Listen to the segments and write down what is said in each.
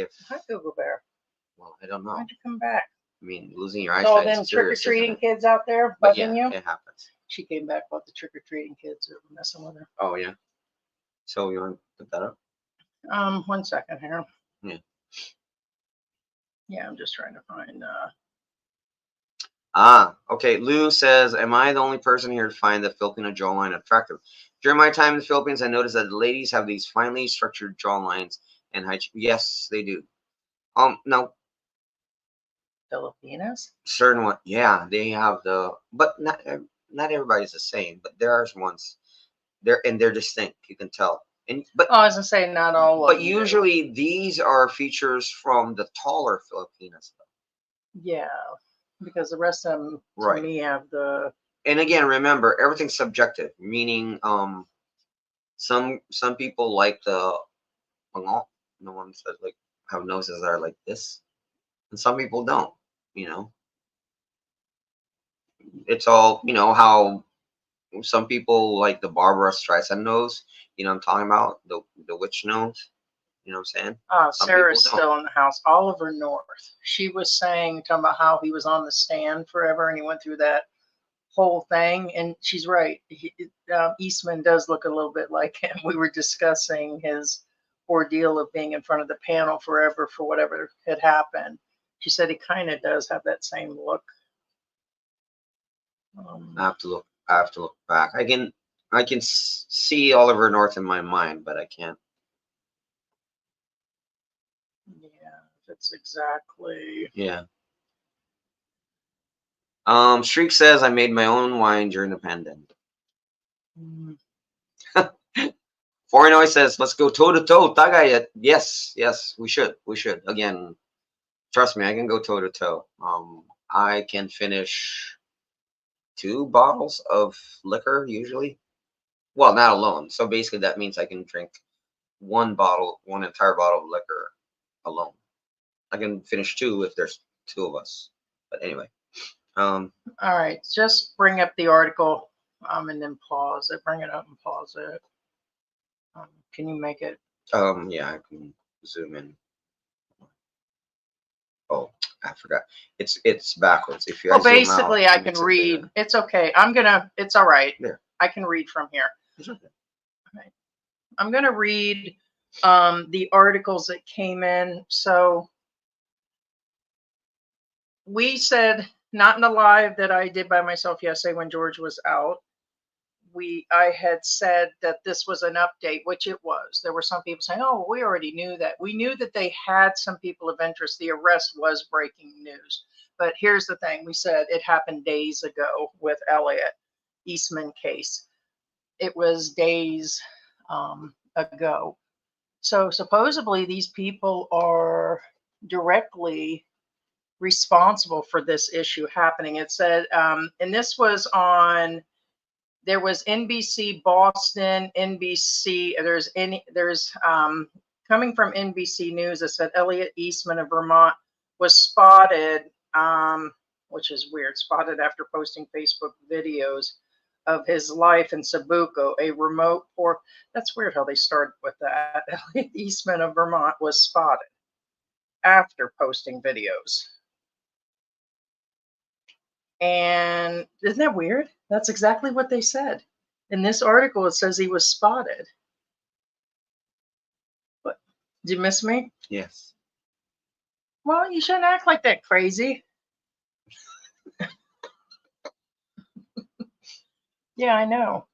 if Hi, Google Bear. well, I don't know. Why'd you come back? I mean, losing your So eyesight then is serious, trick-or-treating isn't it? kids out there But bugging yeah, you? it happens. She came back about the trick-or-treating kids are messing with her. Oh yeah. So you want to put that up? 1 second here. Yeah. Yeah, I'm just trying to find Okay. Lou says, am I the only person here to find the Filipino jawline attractive? During my time in the Philippines, I noticed that the ladies have these finely structured jawlines and height. Yes, they do. Now, Filipinas. certain one, yeah, they have but not everybody's the same. But there are ones, they're distinct. You can tell. But I was gonna say not all. But usually these are features from the taller Filipinas. Yeah, because the rest of them to me have the. And again, remember, everything's subjective. Meaning, some people like the ones that like have noses that are like this, and some people don't. It's all how some people like the Barbara Streisand nose. I'm talking about the witch nose. You know what I'm saying? Sarah's still in the house. Oliver North. She was talking about how he was on the stand forever and he went through that whole thing. And she's right. Eastman does look a little bit like him. We were discussing his ordeal of being in front of the panel forever for whatever had happened. She said he kind of does have that same look. I have to look back. I can see Oliver North in my mind, but I can't. Yeah, that's exactly. Yeah. Shriek says I made my own wine during the pandemic. Foreign says let's go toe to toe. Tagay. Yes, we should. Again, trust me, I can go toe to toe. I can finish 2 bottles of liquor usually. Well, not alone. So basically, that means I can drink one entire bottle of liquor alone. I can finish 2 if there's 2 of us. But anyway. All right, just bring up the article, and then pause it. Bring it up and pause it. Can you make it? Yeah, I can zoom in. Oh, I forgot. It's backwards. If you basically, I can read. Better. It's okay. It's all right. There. I can read from here. Okay. All right. I'm gonna read the articles that came in. So we said not in the live that I did by myself yesterday when George was out. I had said that this was an update, which it was. There were some people saying, oh, we already knew that. We knew that they had some people of interest. The arrest was breaking news. But here's the thing. We said it happened days ago with Elliot Eastman case. It was days ago. So supposedly these people are directly responsible for this issue happening. It said, and this was on, there was NBC Boston, NBC, there's coming from NBC News, it said Elliot Eastman of Vermont was spotted, which is weird, spotted after posting Facebook videos of his life in Sabuco, a remote port. That's weird how they started with that. Elliot Eastman of Vermont was spotted after posting videos. And isn't that weird? That's exactly what they said. In this article, it says he was spotted. What? Did you miss me? Yes. Well, you shouldn't act like that crazy. Yeah, I know.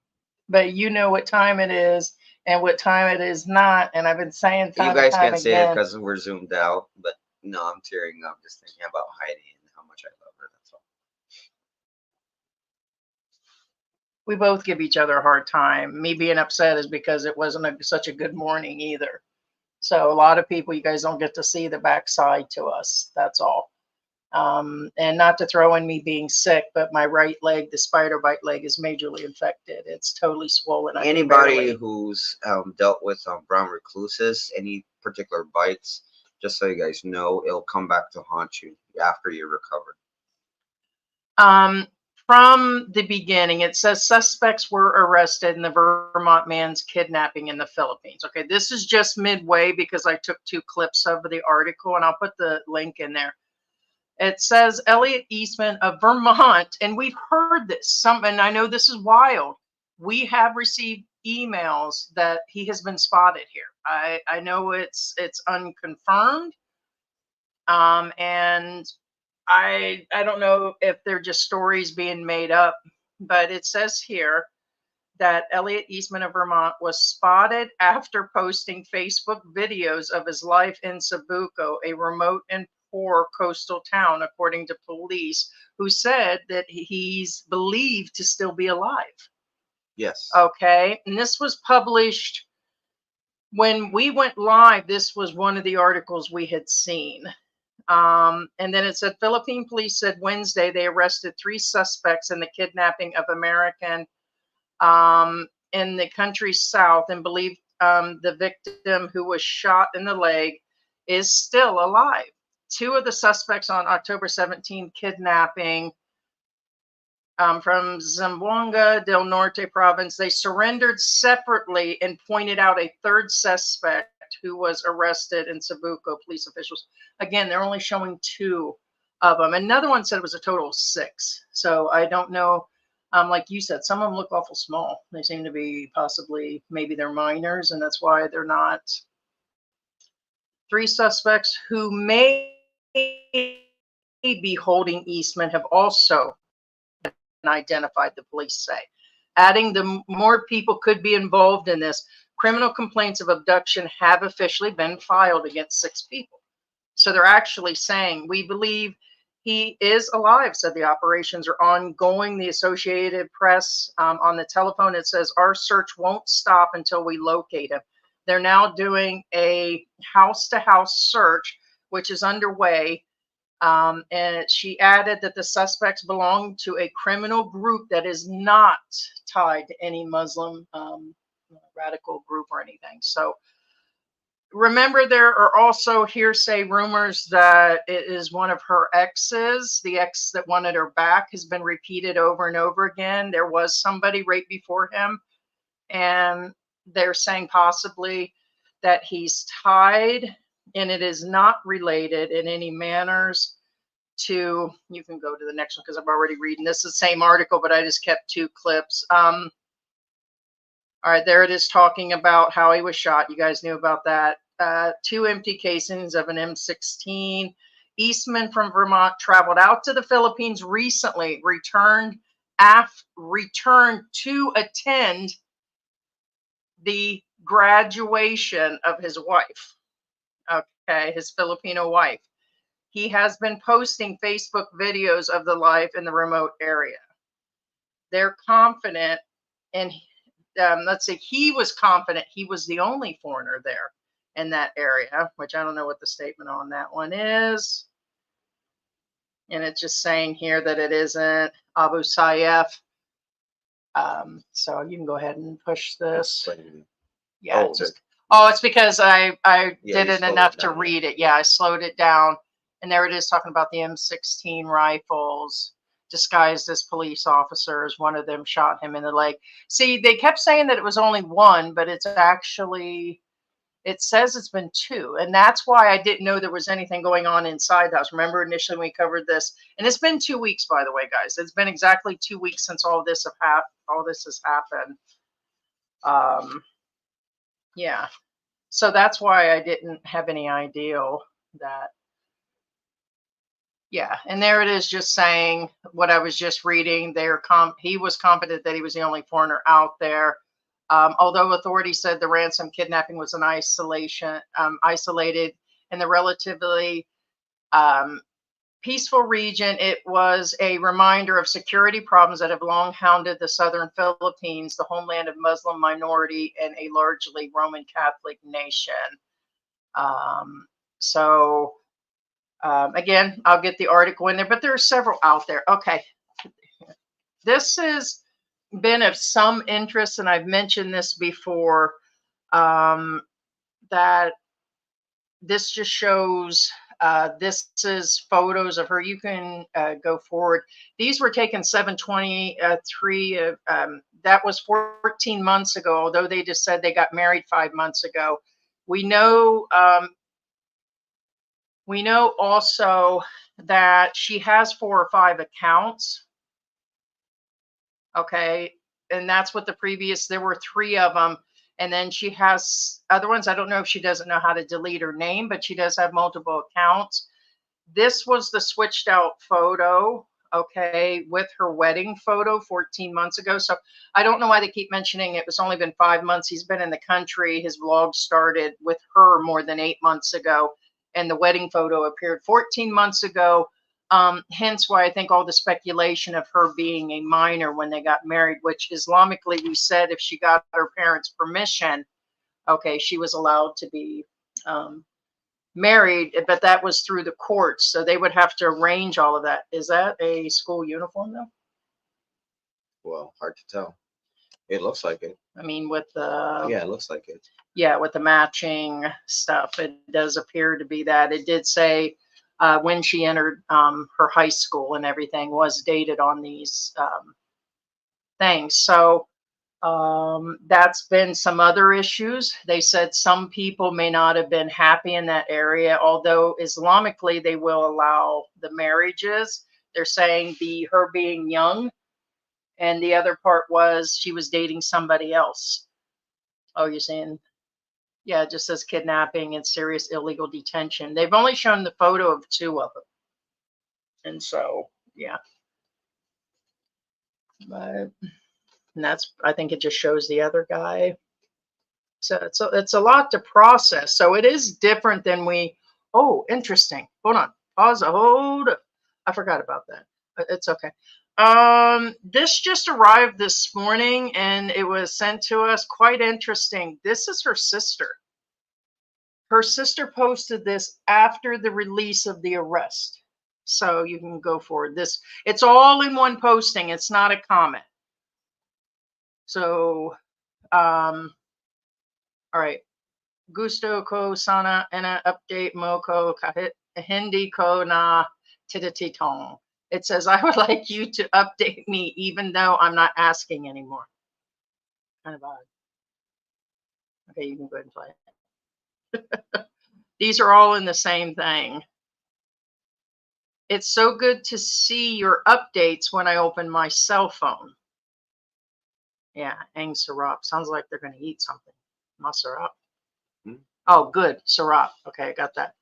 But you know what time it is and what time it is not. And I've been saying time you guys and time can't again, say it because we're zoomed out. But no, I'm tearing up just thinking about Heidi and how much I love her. That's all. We both give each other a hard time. Me being upset is because it wasn't such a good morning either. So a lot of people, you guys don't get to see the backside to us. That's all. And not to throw in me being sick, but my right leg, the spider bite leg, is majorly infected. It's totally swollen. Anybody who's dealt with brown recluses, any particular bites, just so you guys know, it'll come back to haunt you after you're recovered. from the beginning, it says suspects were arrested in the Vermont man's kidnapping in the Philippines. Okay, this is just midway because I took 2 clips of the article and I'll put the link in there. It says Elliot Eastman of Vermont, and we've heard this. And I know this is wild. We have received emails that he has been spotted here. I know it's unconfirmed, and I don't know if they're just stories being made up, but it says here that Elliot Eastman of Vermont was spotted after posting Facebook videos of his life in Cebuco, a remote and poor coastal town, according to police, who said that he's believed to still be alive. Yes. Okay. And this was published when we went live. This was one of the articles we had seen. And then it said Philippine police said Wednesday they arrested 3 suspects in the kidnapping of American in the country's south, and believe the victim, who was shot in the leg, is still alive. 2 of the suspects on October 17th kidnapping from Zamboanga del Norte province, they surrendered separately and pointed out a 3rd suspect who was arrested in Cebuco, police officials. Again, they're only showing 2 of them. Another one said it was a total of 6. So I don't know. Like you said, some of them look awful small. They seem to be possibly, maybe they're minors, and that's why they're not. 3 suspects who may be holding Eastman have also been identified, the police say. Adding the more people could be involved in this, criminal complaints of abduction have officially been filed against 6 people. So they're actually saying, we believe he is alive, said the operations are ongoing. The Associated Press on the telephone, it says, our search won't stop until we locate him. They're now doing a house-to-house search, which is underway. And she added that the suspects belong to a criminal group that is not tied to any Muslim radical group or anything. So remember, there are also hearsay rumors that it is one of her exes. The ex that wanted her back has been repeated over and over again. There was somebody right before him, and they're saying possibly that he's tied, and it is not related in any manners to, you can go to the next one because I'm already reading this, is the same article, but I just kept 2 clips. All right, there it is, talking about how he was shot. You guys knew about that. 2 empty casings of an M16. Eastman from Vermont traveled out to the Philippines recently, returned to attend the graduation of his wife. Okay, his Filipino wife. He has been posting Facebook videos of the life in the remote area. They're confident, and let's say he was confident he was the only foreigner there in that area, which I don't know what the statement on that one is. And it's just saying here that it isn't Abu Sayyaf. So you can go ahead and push this. Yeah. It's because I did it enough to read it. Yeah, I slowed it down. And there it is, talking about the M16 rifles disguised as police officers. One of them shot him in the leg. See, they kept saying that it was only 1, but it's actually, it says it's been 2. And that's why I didn't know there was anything going on inside the house. Remember initially when we covered this? And it's been 2 weeks, by the way, guys. It's been exactly 2 weeks since all this has happened. Yeah. So that's why I didn't have any idea that. Yeah, and there it is, just saying what I was just reading. He was confident that he was the only foreigner out there. Although authorities said the ransom kidnapping was isolated in the relatively peaceful region, it was a reminder of security problems that have long hounded the southern Philippines, the homeland of Muslim minority and a largely Roman Catholic nation. Again, I'll get the article in there, but there are several out there. Okay. This has been of some interest, and I've mentioned this before, that this just shows This is photos of her. You can go forward. These were taken 7/23. That was 14 months ago, although they just said they got married 5 months ago. We know also that she has 4 or 5 accounts. Okay. And that's what there were 3 of them. And then she has other ones. I don't know if she doesn't know how to delete her name, but she does have multiple accounts. This was the switched out photo, okay, with her wedding photo 14 months ago. So I don't know why they keep mentioning it was only been 5 months. He's been in the country. His vlog started with her more than 8 months ago. And the wedding photo appeared 14 months ago. Hence why I think all the speculation of her being a minor when they got married, which Islamically we said if she got her parents' permission, okay, she was allowed to be married, but that was through the courts. So they would have to arrange all of that. Is that a school uniform though? Well, hard to tell. It looks like it. I mean, with the Yeah, it looks like it. Yeah, with the matching stuff, it does appear to be that. It did say when she entered her high school and everything was dated on these things. So that's been some other issues. They said some people may not have been happy in that area, although Islamically they will allow the marriages. They're saying her being young, and the other part was she was dating somebody else. Oh, you're saying, yeah, it just says kidnapping and serious illegal detention. They've only shown the photo of 2 of them. And so, yeah. But I think it just shows the other guy. So it's a lot to process. So it is different than oh, interesting. Hold on. Pause. Hold up. I forgot about that. But it's okay. This just arrived this morning and it was sent to us. Quite interesting. This is her sister. Her sister posted this after the release of the arrest. So you can go forward. It's all in one posting. It's not a comment. So, all right. Gusto ko sana ina update mo ko kahit hindi ko na tititong. It says, I would like you to update me even though I'm not asking anymore. Kind of odd. Okay, you can go ahead and play it. These are all in the same thing. It's so good to see your updates when I open my cell phone. Yeah, Ang Sarap. Sounds like they're going to eat something. Masarap. Oh, good. Sarap. Okay, I got that.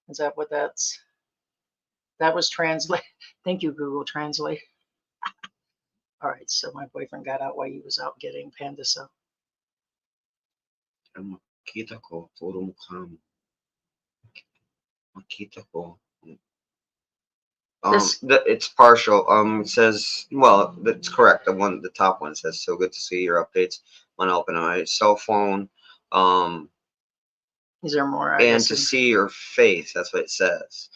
Is that what that was translate? Thank you, Google Translate. All right, so my boyfriend got out while he was out getting panda cell. Makita ko, puro mukha mo. Makita ko. It's partial. It says, well, that's correct. The top one says, so good to see your updates when I open my cell phone. Is there more? And to see your face, that's what it says.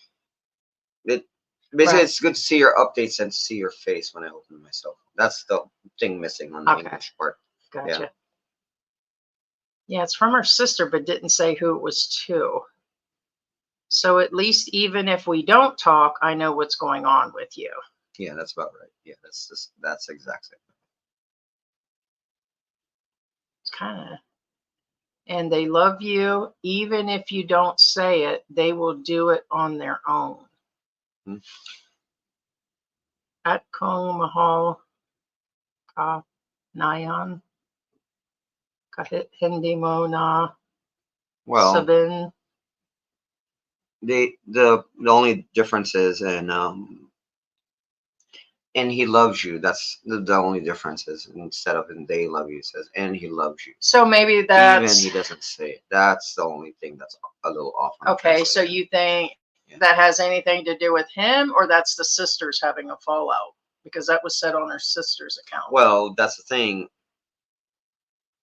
Basically, it's good to see your updates and to see your face when I open my cell phone. That's the thing missing on the English part. Gotcha. Yeah, it's from her sister, but didn't say who it was to. So at least even if we don't talk, I know what's going on with you. Yeah, that's about right. Yeah, that's exactly. It's kind of. And they love you, even if you don't say it, they will do it on their own. At Kong Mahal Ka Nayan Kahit Hindi Mo Na Sabin. The only difference is and he loves you. That's the only difference is instead of and they love you, it says and he loves you. So maybe that's even he doesn't say it. That's the only thing that's a little off. Okay, so you think that has anything to do with him, or that's the sisters having a fallout? Because that was said on her sister's account. Well, that's the thing.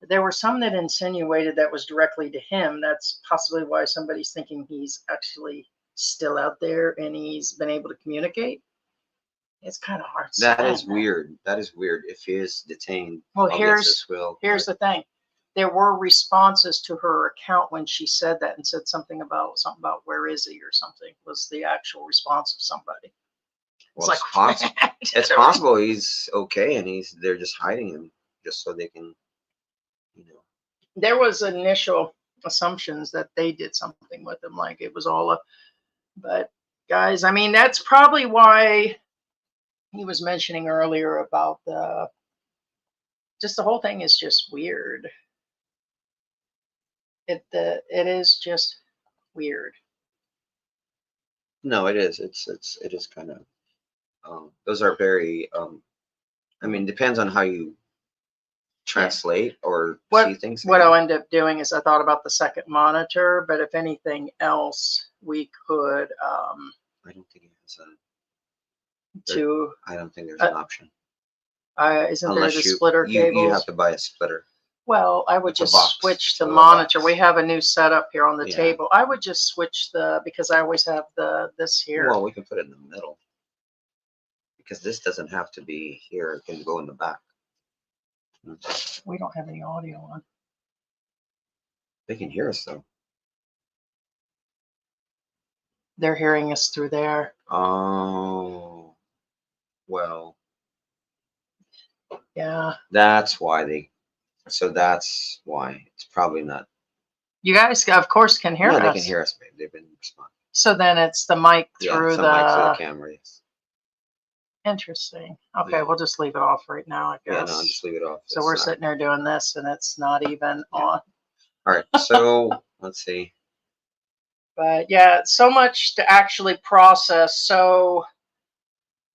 There were some that insinuated that was directly to him. That's possibly why somebody's thinking he's actually still out there and he's been able to communicate. It's kind of hard. That is weird. That is weird. If he is detained, well, here's the thing. there were responses to her account when she said that and said something about where is he or something was the actual response of somebody. Well, It's like, it's possible he's okay and they're just hiding him just so they can, you know. There was initial assumptions that they did something with him, like it was all a, but guys, I mean, that's probably why he was mentioning earlier about just the whole thing is just weird. It is just weird. No, it is. It is kind of. Those are very. I mean, depends on how you translate or see things. What I'll end up doing is I thought about the second monitor, but if anything else, we could. I don't think it has I don't think there's an option. Isn't Unless there the splitter cables? You have to buy a splitter. Well, I would It's a just box. switch It's the a little monitor. box. We have a new setup here on the Yeah. table. I would just switch because I always have this here. Well, we can put it in the middle because this doesn't have to be here. It can go in the back. We don't have any audio on. They can hear us though. They're hearing us through there. Oh, well. Yeah. That's why so that's why it's probably not. You guys, of course, can hear us. Yeah, they can hear us, babe. They've been responding. So then it's the mic through the mic through the camera. Yes. Interesting. Okay, Yeah. we'll just leave it off right now, I guess. Yeah, no, just leave it off. So we're sitting there doing this, and it's not even on. All right, so let's see. But yeah, so much to actually process. So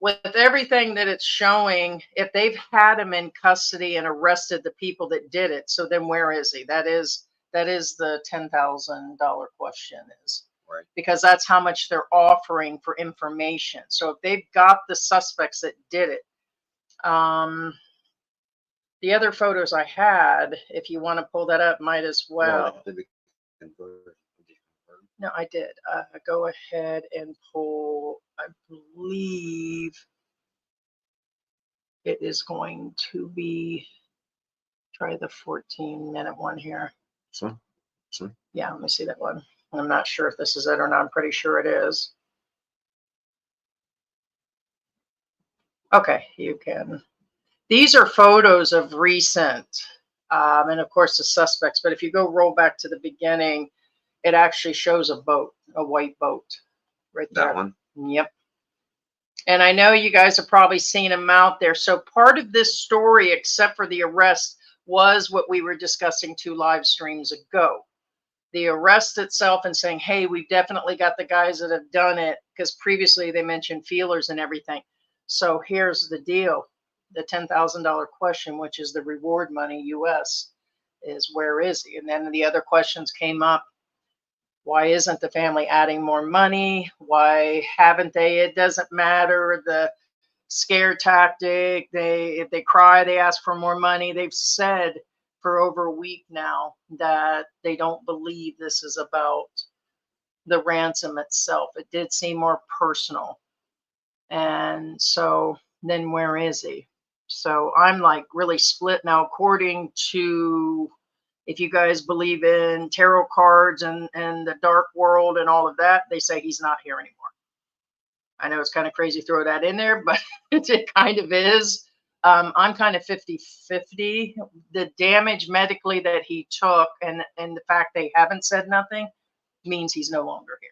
with everything that it's showing, if they've had him in custody and arrested the people that did it, so then where is he? That is the $10,000 question is. Right. Because that's how much they're offering for information. So if they've got the suspects that did it, the other photos I had, if you want to pull that up, might as well. No, I did. Go ahead and pull, I believe it is going to be, try the 14-minute one here. So. Yeah, let me see that one. I'm not sure if this is it or not. I'm pretty sure it is. Okay, you can. These are photos of recent, and of course the suspects. But if you go roll back to the beginning, it actually shows a boat, a white boat, right there. That one? Yep. And I know you guys have probably seen them out there. So part of this story, except for the arrest, was what we were discussing 2 live streams ago. The arrest itself and saying, hey, we've definitely got the guys that have done it, because previously they mentioned feelers and everything. So here's the deal. The $10,000 question, which is the reward money US, is where is he? And then the other questions came up. Why isn't the family adding more money? Why haven't they? It doesn't matter. The scare tactic. If they cry, they ask for more money. They've said for over a week now that they don't believe this is about the ransom itself. It did seem more personal. And so then where is he? So I'm like really split now, according to, if you guys believe in tarot cards and the dark world and all of that, they say he's not here anymore. I know it's kind of crazy to throw that in there, but it kind of is. I'm kind of 50-50. The damage medically that he took and the fact they haven't said nothing means he's no longer here.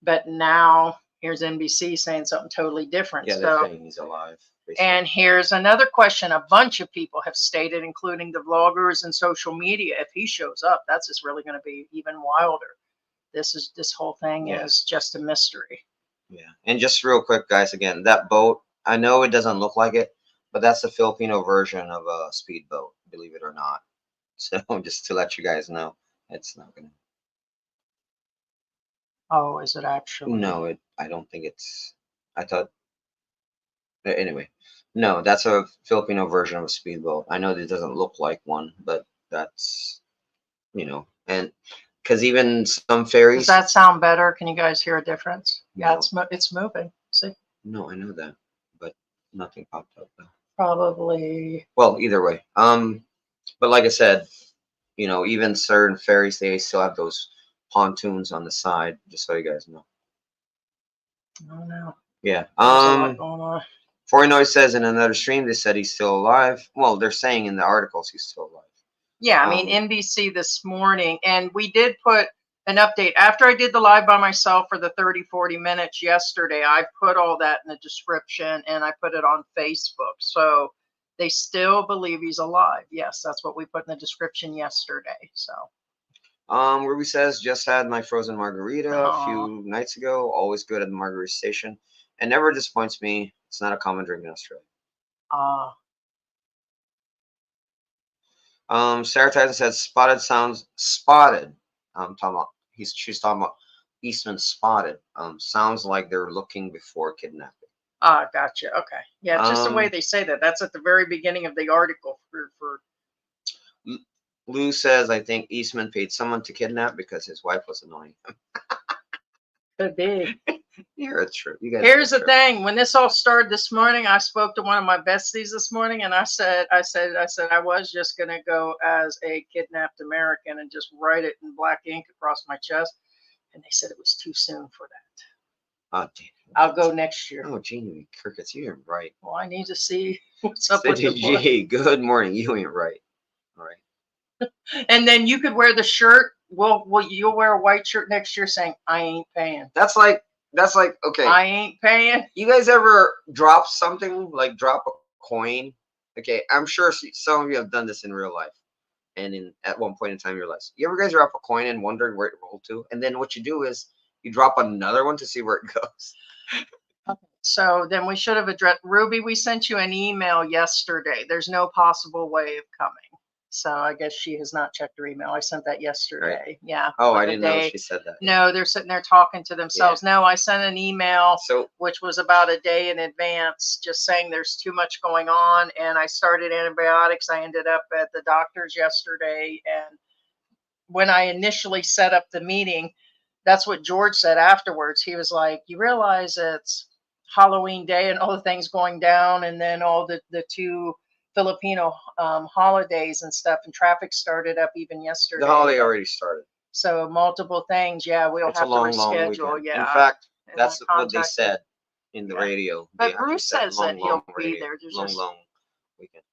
But now here's NBC saying something totally different. Yeah, they're saying he's alive. Basically. And here's another question a bunch of people have stated, including the vloggers and social media. If he shows up, that's just really going to be even wilder. This whole thing is just a mystery. Yeah. And just real quick, guys, again, that boat, I know it doesn't look like it, but that's the Filipino version of a speedboat, believe it or not. So just to let you guys know, it's not going to. Oh, is it actually? No, I don't think it's, I thought, anyway, no, that's a Filipino version of a speedboat. I know it doesn't look like one, but that's, and because even some ferries. Does that sound better? Can you guys hear a difference? No. Yeah, it's moving. See? No, I know that, but nothing popped up though. Probably. Well, either way. But like I said, You know, even certain ferries, they still have those pontoons on the side, just so you guys know. Oh no. Yeah. There's a lot going on. Fornoy says in another stream they said he's still alive. Well, they're saying in the articles he's still alive. Yeah, I mean, NBC this morning, and we did put an update after I did the live by myself for the 30-40 minutes yesterday. I put all that in the description and I put it on Facebook. So they still believe he's alive. Yes, that's what we put in the description yesterday. So Ruby says just had my frozen margarita a few nights ago. Always good at the margarita station, and never disappoints me. It's not a common drink in Australia. Sarah Tyson says spotted sounds spotted. Talking about she's talking about Eastman spotted. Sounds like they're looking before kidnapping. Gotcha. Okay. Yeah, it's just the way they say that. That's at the very beginning of the article for Lou says, I think Eastman paid someone to kidnap because his wife was annoying him. Could be. Yeah, it's true. You guys Here's the thing. When this all started this morning, I spoke to one of my besties this morning, and I said I was just gonna go as a kidnapped American and just write it in black ink across my chest, and they said it was too soon for that. Oh, damn. I'll go next year. Oh, Gene Kirkitz, you ain't right. Well, I need to see what's up with the book. G, good morning. You ain't right. All right. And then you could wear the shirt. Well, you'll wear a white shirt next year saying, I ain't paying. That's like, okay. I ain't paying. You guys ever drop something, like drop a coin? Okay, I'm sure some of you have done this in real life and at one point in time in your life. You ever guys drop a coin and wondering where it rolled to? And then what you do is you drop another one to see where it goes. Okay. So then we should have addressed, Ruby, we sent you an email yesterday. There's no possible way of coming. So I guess she has not checked her email. I sent that yesterday. Right. Yeah. Oh, I didn't know she said that. No, they're sitting there talking to themselves. Yeah. No, I sent an email, which was about a day in advance, just saying there's too much going on. And I started antibiotics. I ended up at the doctor's yesterday. And when I initially set up the meeting, that's what George said afterwards. He was like, you realize it's Halloween day and all the things going down, and then all the two Filipino holidays and stuff, and traffic started up even yesterday. The holiday already started. So multiple things. Yeah, we'll have to reschedule. Yeah. In fact, that's what they said in the radio. But Bruce says that he'll be there. There's long weekend.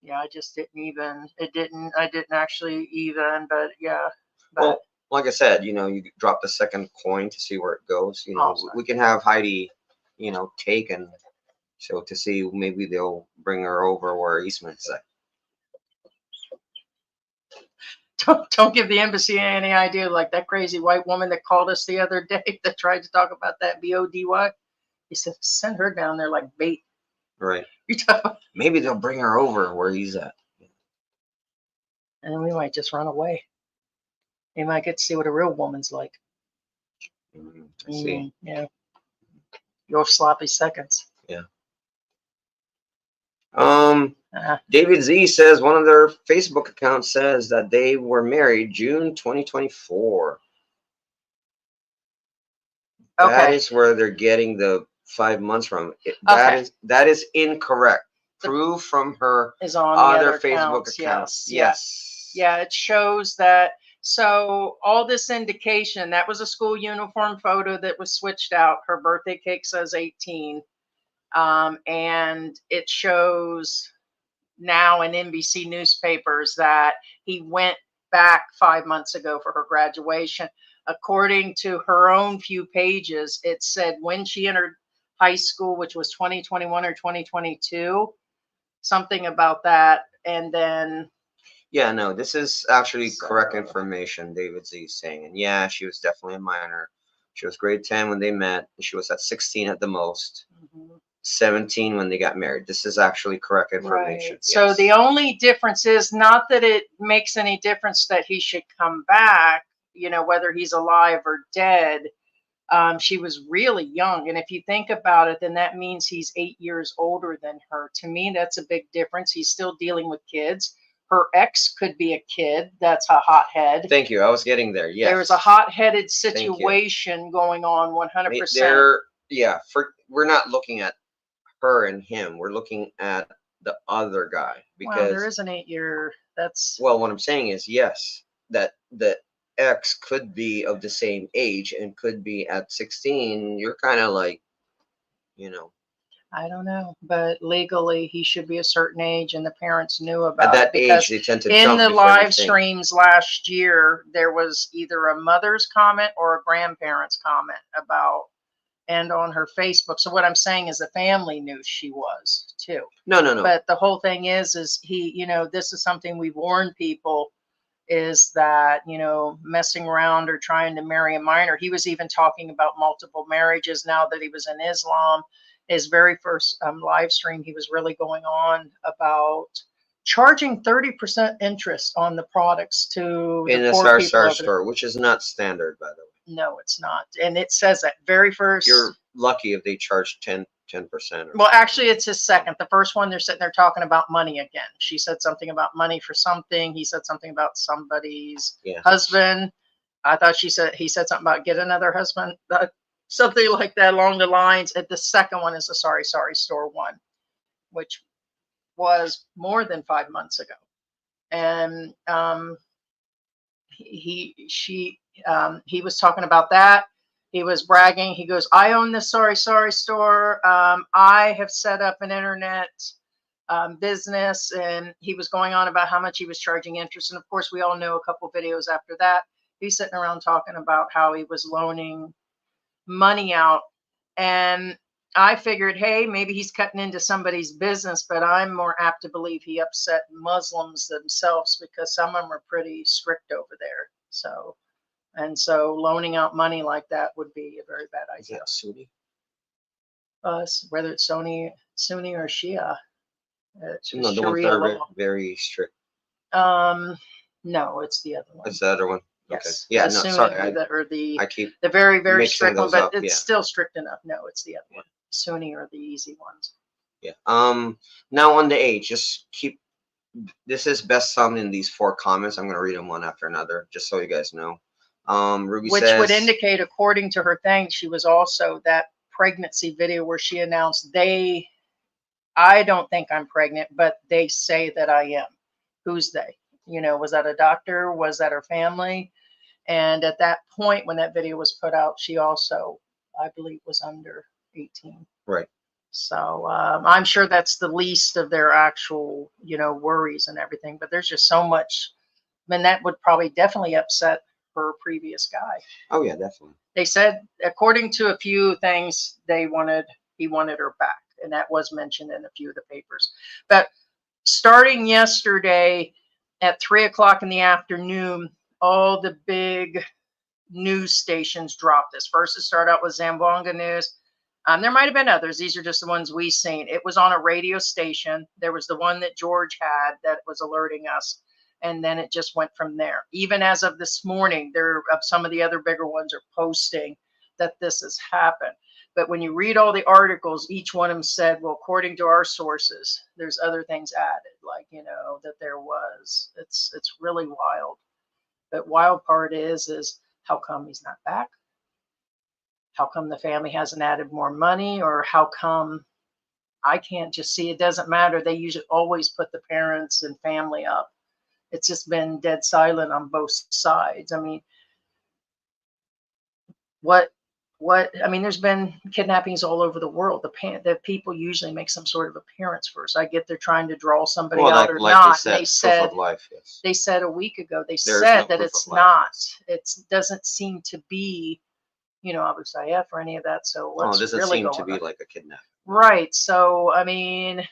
Yeah, I just didn't even. I didn't actually even. But yeah. Well, like I said, you drop the second coin to see where it goes. We can have Heidi, take and. So to see, maybe they'll bring her over where Eastman's at. Don't give the embassy any idea, like that crazy white woman that called us the other day that tried to talk about that BODY. He said, send her down there like bait. Right. Maybe they'll bring her over where he's at. And then we might just run away. We might get to see what a real woman's like. I see. Yeah. Your sloppy seconds. Yeah. David Z says one of their Facebook accounts says that they were married June 2024. Okay. That is where they're getting the 5 months from. That is incorrect. Proof from her is on other Facebook accounts. Yes. Yeah, it shows that. So all this indication, that was a school uniform photo that was switched out. Her birthday cake says 18. And it shows now in NBC newspapers that he went back 5 months ago for her graduation. According to her own few pages, it said when she entered high school, which was 2021 or 2022, something about that. And then. Yeah, no, this is actually correct information, David Z is saying. And yeah, she was definitely a minor. She was grade 10 when they met. She was at 16 at the most. 17 when they got married. This is actually correct information. Right. Yes. So the only difference is not that it makes any difference that he should come back, whether he's alive or dead. She was really young. And if you think about it, then that means he's 8 years older than her. To me, that's a big difference. He's still dealing with kids. Her ex could be a kid. That's a hothead. Thank you. I was getting there. Yes. There's a hot-headed situation going on 100%. We're not looking at her and him. We're looking at the other guy, Well, there because is an 8-year. That's well, what I'm saying is yes, that the ex could be of the same age and could be at 16. You're kind of like, you know, I don't know, but legally he should be a certain age, and the parents knew at about it that age because they tend to in jump the before they live think. streams last year there was either a mother's comment or a grandparent's comment about, and on her Facebook. So what I'm saying is the family knew she was too. No, no, no. But the whole thing is he, this is something we've warned people, is that, messing around or trying to marry a minor. He was even talking about multiple marriages now that he was in Islam. His very first live stream, he was really going on about charging 30% interest on the products to In the a poor people over there. store, which is not standard, by the way. No, it's not. And it says that very first. You're lucky if they charge 10%. Well, actually, it's his second. The first one, they're sitting there talking about money again. She said something about money for something. He said something about somebody's husband. I thought he said something about get another husband, something like that along the lines. And the second one is the Sorry Store one, which was more than 5 months ago. And he was talking about that. He was bragging. He goes, I own the Sorry Store. I have set up an internet business. And he was going on about how much he was charging interest. And of course, we all know a couple videos after that, he's sitting around talking about how he was loaning money out. And I figured, hey, maybe he's cutting into somebody's business, but I'm more apt to believe he upset Muslims themselves, because some of them are pretty strict over there. So loaning out money like that would be a very bad idea. Is that Sunni? Whether it's Sunni or Shia. It's No, the ones that are very strict. No, it's the other one. It's the other one. Yes. Okay. Yeah. The No, Sunni sorry. I keep the very, very mixing strict one, those but up, it's yeah. still strict enough. No, it's the other one. Sunni are the easy ones. Yeah. Now on the age, just keep. This is best summed in these 4 comments. I'm gonna read them one after another, just so you guys know. Ruby Which says, would indicate, according to her thing, she was also that pregnancy video where she announced I don't think I'm pregnant, but they say that I am. Who's they? Was that a doctor? Was that her family? And at that point, when that video was put out, she also, I believe, was under 18. Right. So I'm sure that's the least of their actual, worries and everything. But there's just so much. I mean, that would probably definitely upset her previous guy. Oh yeah, definitely. They said, according to a few things, he wanted her back, and that was mentioned in a few of the papers. But starting yesterday at 3:00 in the afternoon, all the big news stations dropped this. First, it started out with Zamboanga News. There might have been others. These are just the ones we've seen. It was on a radio station. There was the one that George had that was alerting us. And then it just went from there. Even as of this morning, some of the other bigger ones are posting that this has happened. But when you read all the articles, each one of them said, well, according to our sources, there's other things added, like, that there was. It's really wild. But wild part is how come he's not back? How come the family hasn't added more money? Or how come I can't just see? It doesn't matter. They usually always put the parents and family up. It's just been dead silent on both sides. I mean, there's been kidnappings all over the world. The people usually make some sort of appearance first. I get they're trying to draw somebody out or not. They said, of life, yes. They said a week ago, said that it's not. It doesn't seem to be, Abu Sayyaf or any of that. So what's it doesn't really seem going to be on? like a kidnapping. Right. So, I mean,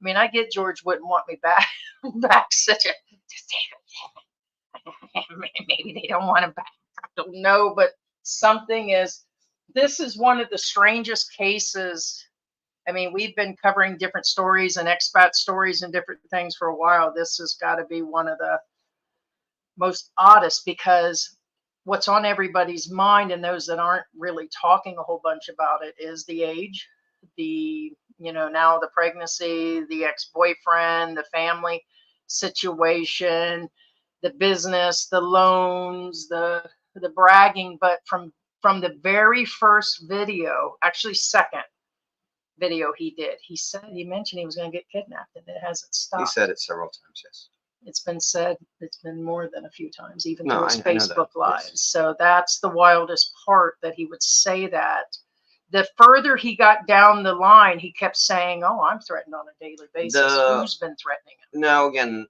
I get George wouldn't want me back such a, maybe they don't want him back. I don't know, but this is one of the strangest cases. I mean, we've been covering different stories and expat stories and different things for a while. This has got to be one of the most oddest, because what's on everybody's mind, and those that aren't really talking a whole bunch about it, is the age, now the pregnancy, the ex-boyfriend, the family situation, the business, the loans, the bragging. But from the very first video, actually second, video he did. He mentioned he was going to get kidnapped, and it hasn't stopped. He said it several times. Yes. It's been said. It's been more than a few times, even No, through his I know that. Facebook lives. Yes. So that's the wildest part, that he would say that. The further he got down the line, he kept saying, "Oh, I'm threatened on a daily basis." Who's been threatening him? Now again,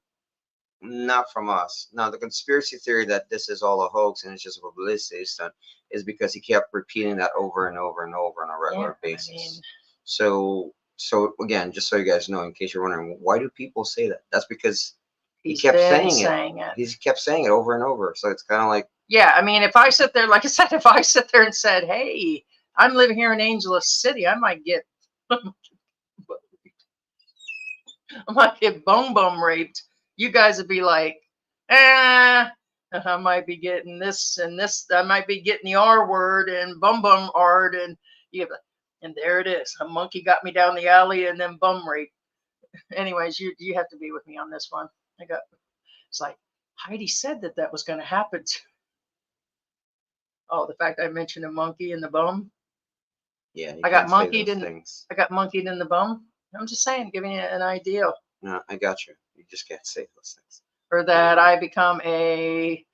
not from us. Now the conspiracy theory that this is all a hoax and it's just a publicity stunt is because he kept repeating that over and over and over on a regular basis. I mean, So again, just so you guys know, in case you're wondering, why do people say that? That's because he he's kept been saying it. He kept saying it over and over. So it's kind of like, Yeah, I mean, if I sit there, like I said, if I sit there and said, "Hey, I'm living here in Angeles City," I might get bum raped. You guys would be like, I might be getting this and this. I might be getting the R word and bum art, and yeah, and there it is. A monkey got me down the alley and then bum rape. Anyways, you have to be with me on this one. It's like Heidi said that was going to happen. Oh, the fact I mentioned a monkey and the bum. yeah, I got monkeyed in. I got monkeyed in the bum. I'm just saying, giving you an idea. No, I got you. You just can't say those things. Or that I become a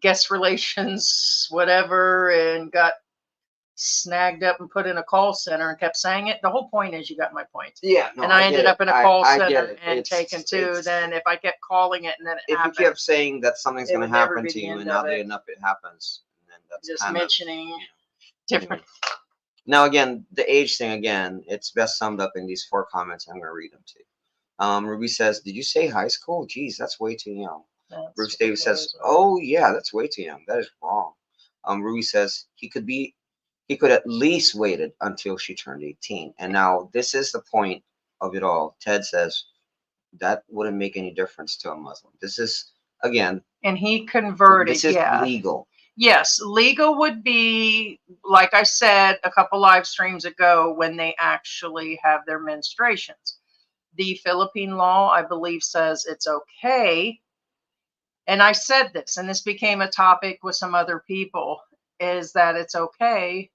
guest relations whatever and got snagged up and put in a call center and kept saying it. The whole point is, you got my point. Yeah, no, and I ended up in a call center and it's, taken to. Then if I kept calling it and then it happened, if you kept saying that something's going to happen to you, and oddly enough it happens, and then that's just kind mentioning of, different. Now again, the age thing again, it's best summed up in these 4 comments. I'm going to read them to you. Ruby says, "Did you say high school? Geez, that's way too young." Bruce Davis says, "Oh yeah, that's way too young. That is wrong." Ruby says he could at least waited until she turned 18. And now this is the point of it all. Ted says that wouldn't make any difference to a Muslim. This is again, and he converted. This is legal. Yes, legal would be, like I said a couple live streams ago, when they actually have their menstruations. The Philippine law, I believe, says it's okay. And I said this, and this became a topic with some other people, is that it's okay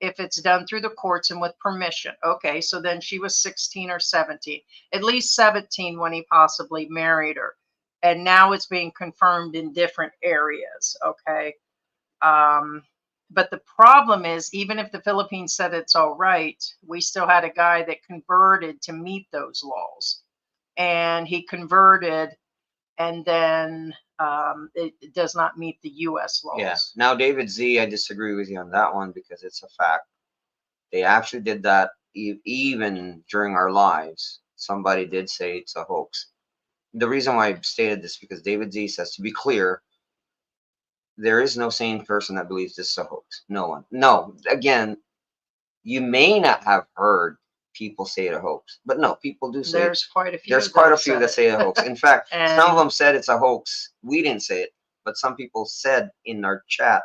if it's done through the courts and with permission. Okay, so then she was 16 or 17, at least 17 when he possibly married her. And now it's being confirmed in different areas. Okay. But the problem is, even if the Philippines said it's all right, we still had a guy that converted to meet those laws. And he converted, and then it does not meet the U.S. laws. Yeah. Now, David Z, I disagree with you on that one, because it's a fact. They actually did that even during our lives. Somebody did say it's a hoax. The reason why I stated this, because David Z says, to be clear, there is no sane person that believes this is a hoax. No one. No. Again, you may not have heard people say it a hoax, but no, people do say there's quite a few. There's quite a few that say a hoax. In fact, some of them said it's a hoax. We didn't say it, but some people said in our chat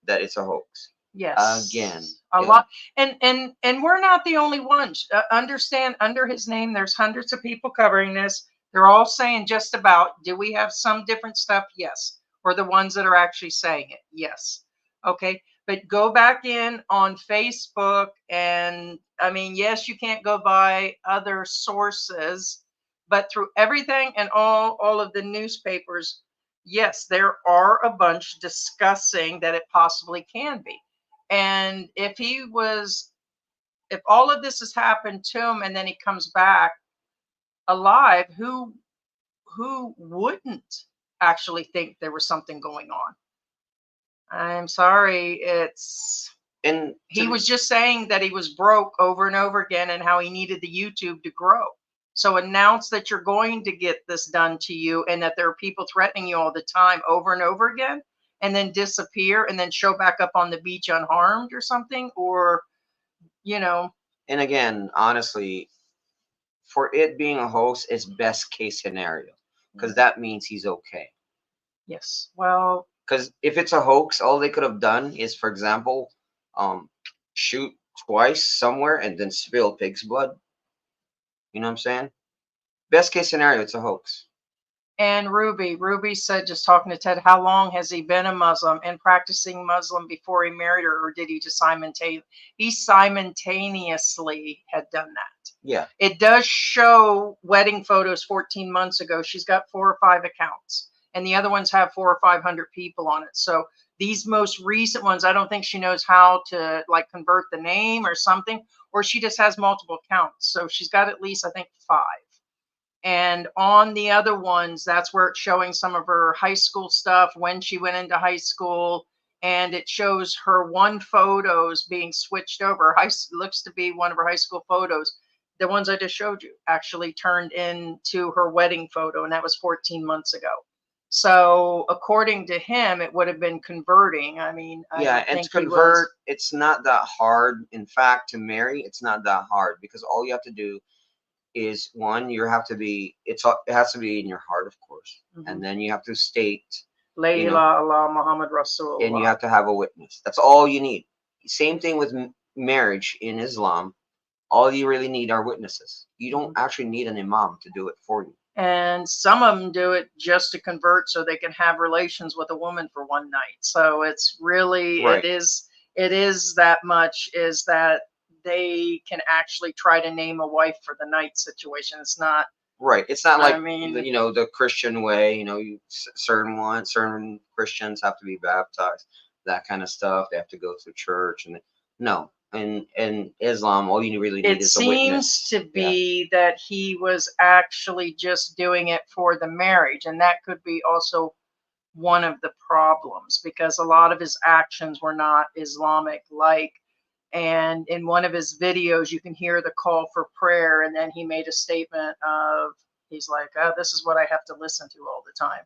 that it's a hoax. Yes. Again, a lot. And we're not the only ones. Understand, under his name, there's hundreds of people covering this. They're all saying just about. Do we have some different stuff? Yes. Or the ones that are actually saying it? Yes. Okay. But go back in on Facebook, and I mean, yes, you can't go by other sources, but through everything and all of the newspapers, yes, there are a bunch discussing that it possibly can be. And if all of this has happened to him and then he comes back alive, who wouldn't actually think there was something going on? I'm sorry, he was just saying that he was broke over and over again, and how he needed the YouTube to grow. So announce that you're going to get this done to you, and that there are people threatening you all the time over and over again, and then disappear and then show back up on the beach unharmed or something, or, And again, honestly, for it being a hoax, it's best case scenario, because that means he's okay. Yes. Well, because if it's a hoax, all they could have done is, for example, shoot twice somewhere and then spill pig's blood. You know what I'm saying? Best case scenario, it's a hoax. And Ruby said, just talking to Ted, how long has he been a Muslim and practicing Muslim before he married her, or did he just simultaneously had done that? Yeah. It does show wedding photos 14 months ago. She's got 4 or 5 accounts, and the other ones have 400 or 500 people on it. So these most recent ones, I don't think she knows how to like convert the name or something, or she just has multiple accounts. So she's got at least, I think, 5. And on the other ones, that's where it's showing some of her high school stuff, when she went into high school. And it shows her one photos being switched over. Looks to be one of her high school photos. The ones I just showed you actually turned into her wedding photo, and that was 14 months ago. So according to him, it would have been converting. I mean, Yeah, I and to think he convert, was. it's not that hard. In fact, to marry, it's not that hard, because all you have to do is, one, you have to be, it has to be in your heart, of course, and then you have to state, La you know, ilaha Allah Muhammad and you Rasulullah. have to have a witness. That's all you need. Same thing with marriage in Islam. All you really need are witnesses. You don't actually need an imam to do it for you. And some of them do it just to convert so they can have relations with a woman for one night. So it's really, Right. it is that much, is that they can actually try to name a wife for the night situation. It's not. Right. It's not like, I mean, the Christian way, certain Christians have to be baptized, that kind of stuff. They have to go to church, and no. In Islam, all you really need it is a witness. seems to be that he was actually just doing it for the marriage. And that could be also one of the problems, because a lot of his actions were not Islamic like. And in one of his videos, you can hear the call for prayer. And then he made a statement of, he's like, oh, this is what I have to listen to all the time.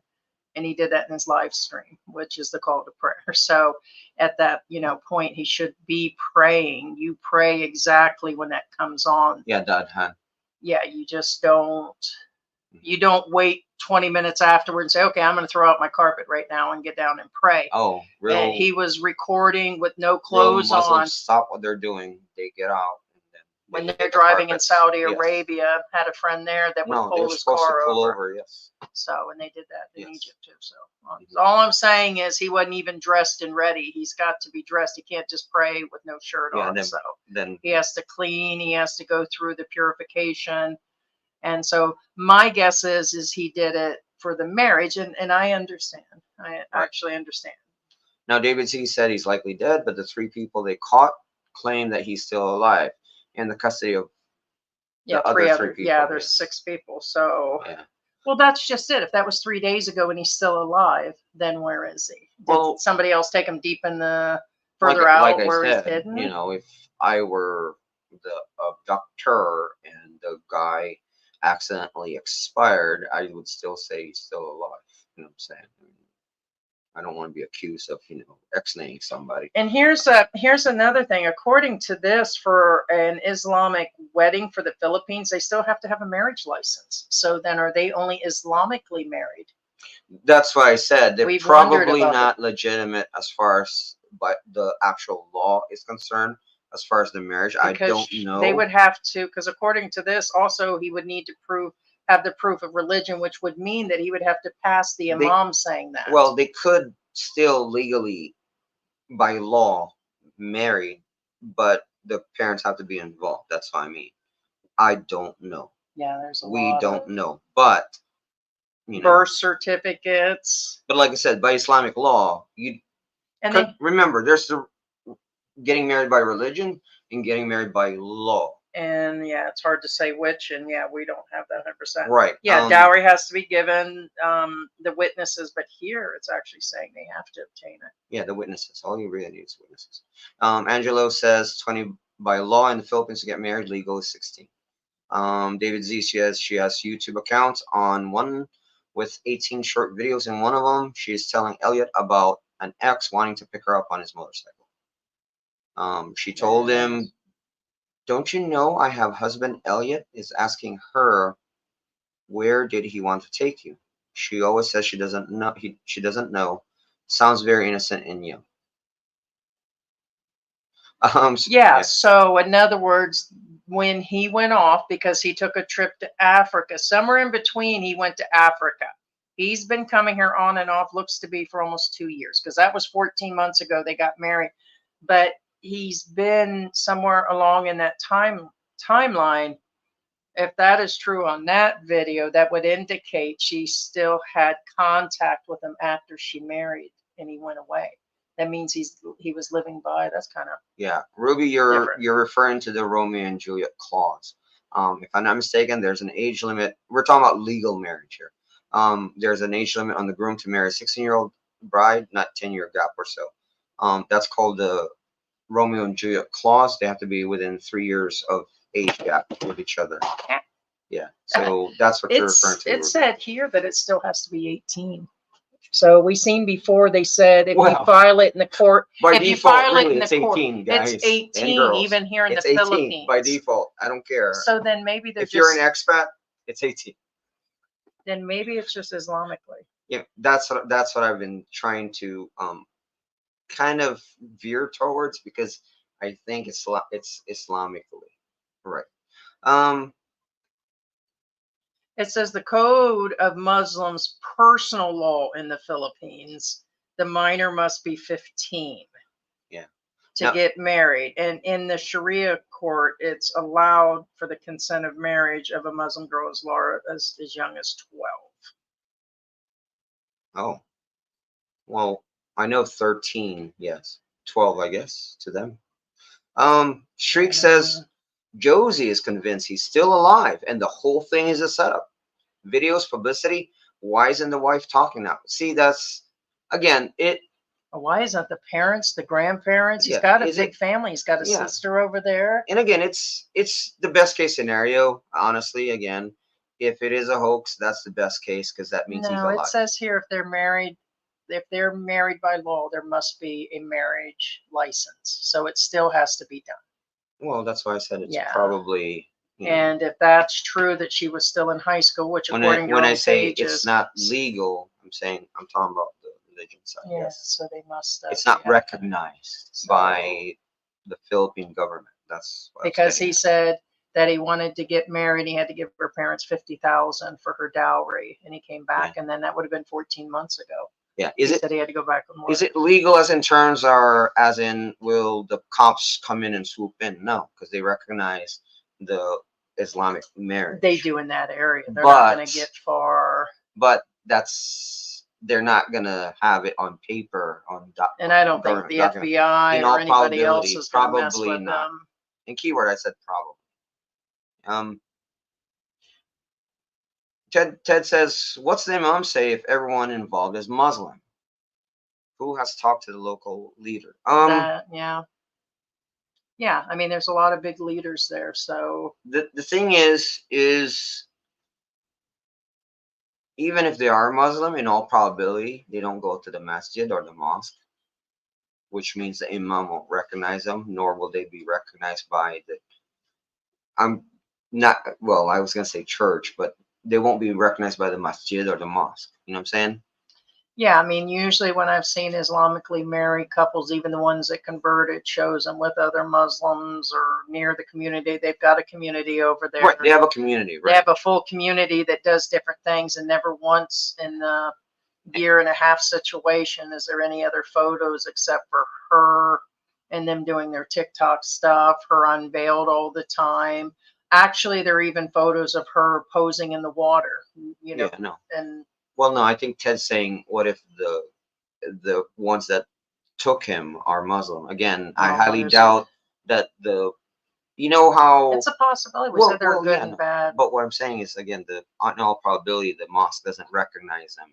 And he did that in his live stream, which is the call to prayer. So at that, point, he should be praying. You pray exactly when that comes on. Yeah, Dadhan. Yeah, you just don't wait 20 minutes afterward and say, okay, I'm going to throw out my carpet right now and get down and pray. Oh, And he was recording with no clothes on. Stop what they're doing. They get out. When they're driving in Saudi Arabia, had a friend there that would pull his car over. Yes. So, and they did that in Egypt too. So, all I'm saying is he wasn't even dressed and ready. He's got to be dressed. He can't just pray with no shirt on. Then he has to clean. He has to go through the purification. And so my guess is he did it for the marriage, and I understand. I actually understand. Now, David Z said he's likely dead, but the 3 people they caught claim that he's still alive in the custody of the other 3 people. Yeah, there's 6 people. So, well, that's just it. If that was 3 days ago and he's still alive, then where is he? Did somebody else take him deep in the further out where he's hidden? If I were the abductor and the guy accidentally expired, I would still say he's still alive. You know what I'm saying? I don't want to be accused of, ex-naying somebody. And here's another thing. According to this, for an Islamic wedding for the Philippines, they still have to have a marriage license. So then, are they only Islamically married? That's why I said they're probably not legitimate as far as the actual law is concerned. As far as the marriage, I don't know. They would have to, because according to this, also he would need to have the proof of religion, which would mean that he would have to pass the imam saying that. Well, they could still legally, by law, marry, but the parents have to be involved. That's what I mean. I don't know. Yeah, we don't know, but birth certificates. But like I said, by Islamic law, remember, there's the getting married by religion and getting married by law. And it's hard to say which, and we don't have that 100%. Right. Yeah, dowry has to be given, the witnesses, but here it's actually saying they have to obtain it. Yeah, the witnesses. All you really need is witnesses. Angelo says 20 by law in the Philippines to get married, legal is 16. David Z says she has YouTube accounts, on one with 18 short videos. In one of them, she is telling Elliot about an ex wanting to pick her up on his motorcycle. She told him, "Don't you know I have husband?" Elliot is asking her, "Where did he want to take you?" She always says she doesn't know. She doesn't know. Sounds very innocent and young. So in other words, when he went off, because he took a trip to Africa, somewhere in between he went to Africa. He's been coming here on and off, looks to be for almost 2 years, because that was 14 months ago they got married. But he's been somewhere along in that timeline. If that is true on that video, that would indicate she still had contact with him after she married and he went away. That means he was living by. That's kind of Yeah, Ruby, you're different. you're referring to the Romeo and Juliet clause. If I'm not mistaken, there's an age limit. We're talking about legal marriage here. There's an age limit on the groom to marry a 16-year-old bride, not 10-year gap or so. That's called the Romeo and Juliet clause. They have to be within 3 years of age gap with each other. Yeah, so that's what you're referring to. It said here that it still has to be 18. So we seen before they said if you Well, file it in the court, by if you default, file it really, in it's the court, 18, guys it's and 18 girls. even here in It's the 18 Philippines. by default. I don't care. So then maybe they're If you're an just, expat, it's 18. then maybe it's just Islamically. Yeah, that's what I've been trying to kind of veer towards, because I think it's Islamically right. It says the Code of Muslims personal law in the Philippines, the minor must be 15. Yeah. To Now, get married. And in the Sharia court, it's allowed for the consent of marriage of a Muslim girl as young as 12. oh, well, I know 13, yes. 12, I guess, to them. Shriek says Josie is convinced he's still alive and the whole thing is a setup. Videos, publicity. Why isn't the wife talking now? See, that's again it. Why isn't the parents, the grandparents? He's Yeah, got a is big it? family. He's got a Yeah. sister over there. And again, it's the best case scenario. Honestly, again, if it is a hoax, that's the best case, because that means he's No, alive. it says here if they're married by law, there must be a marriage license. So it still has to be done. Well, that's why I said it's Yeah. probably. And if that's true that she was still in high school, which according to when your I own say pages, it's not legal, I'm talking about the religion side. yeah, Yes, so they must. it's not they have- recognized So- by the Philippine government. That's what I was because getting he at. said that he wanted to get married. He had to give her parents 50,000 for her dowry, and he came back, and then that would have been 14 months ago. Yeah, He said he had to go back and work. is it legal as in terms, or as in will the cops come in and swoop in? No, because they recognize the Islamic marriage. They do in that area. They're But- not going to get far. But they're not gonna have it on paper And I don't think government the document. FBI In or all anybody else probability, is going to mess probably with not. them. In keyword, I said probably. Ted says, what's the imam say if everyone involved is Muslim? Who has talked to the local leader? Yeah. I mean, there's a lot of big leaders there. So the thing is even if they are Muslim, in all probability, they don't go to the masjid or the mosque, which means the imam won't recognize them, nor will they be recognized by the. I was gonna say church, but they won't be recognized by the masjid or the mosque. You know what I'm saying? yeah, I mean, usually when I've seen Islamically married couples, even the ones that converted, shows them with other Muslims or near the community. They've got a community over there. Right, they have a community, right? They have a full community that does different things, and never once in the year and a half situation is there any other photos except for her and them doing their TikTok stuff, her unveiled all the time. Actually, there are even photos of her posing in the water, Yeah, no. and Well, no, I think Ted's saying, what if the ones that took him are Muslim? Again, I highly doubt that you know how it's a possibility. We said they're good and bad. But what I'm saying is, again, in all probability, the mosque doesn't recognize them.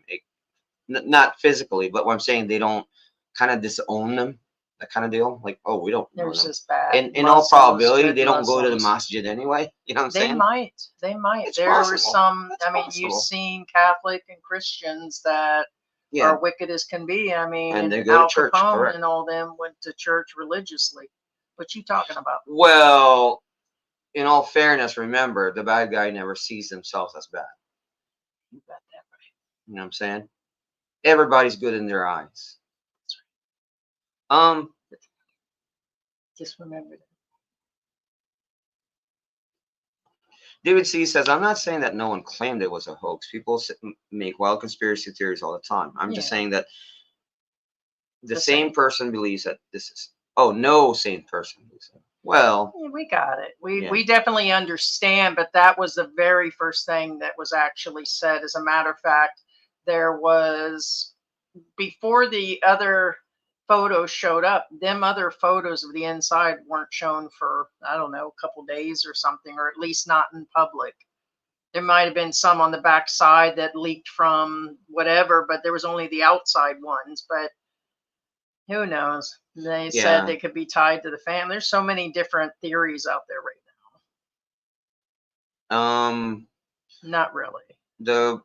Not physically, but what I'm saying, they don't kind of disown them, that kind of deal. Like, oh, we don't know There's them. just bad. In all probability, good they don't go to the Muslims. masjid anyway. You know what I'm saying? They might. It's There are possible. some. It's I mean, possible. you've seen Catholic and Christians that Yeah, are wicked as can be. I mean, and they go Al to church, Capone correct. and all them went to church religiously. What you talking about? Well, in all fairness, remember, the bad guy never sees themselves as bad. You got that right. You know what I'm saying? Everybody's good in their eyes. Just remember that. David C says, I'm not saying that no one claimed it was a hoax. People make wild conspiracy theories all the time. I'm just Yeah. saying that the The same same. person believes that this is, oh, no sane person believes it. Well, Yeah, we got it. Yeah. We definitely understand, but that was the very first thing that was actually said. As a matter of fact, there was, before the other photos showed up, them other photos of the inside weren't shown for, I don't know, a couple days or something, or at least not in public. There might have been some on the back side that leaked from whatever, but there was only the outside ones. But who knows? They said Yeah. they could be tied to the family. There's so many different theories out there right Um, now. Not really. the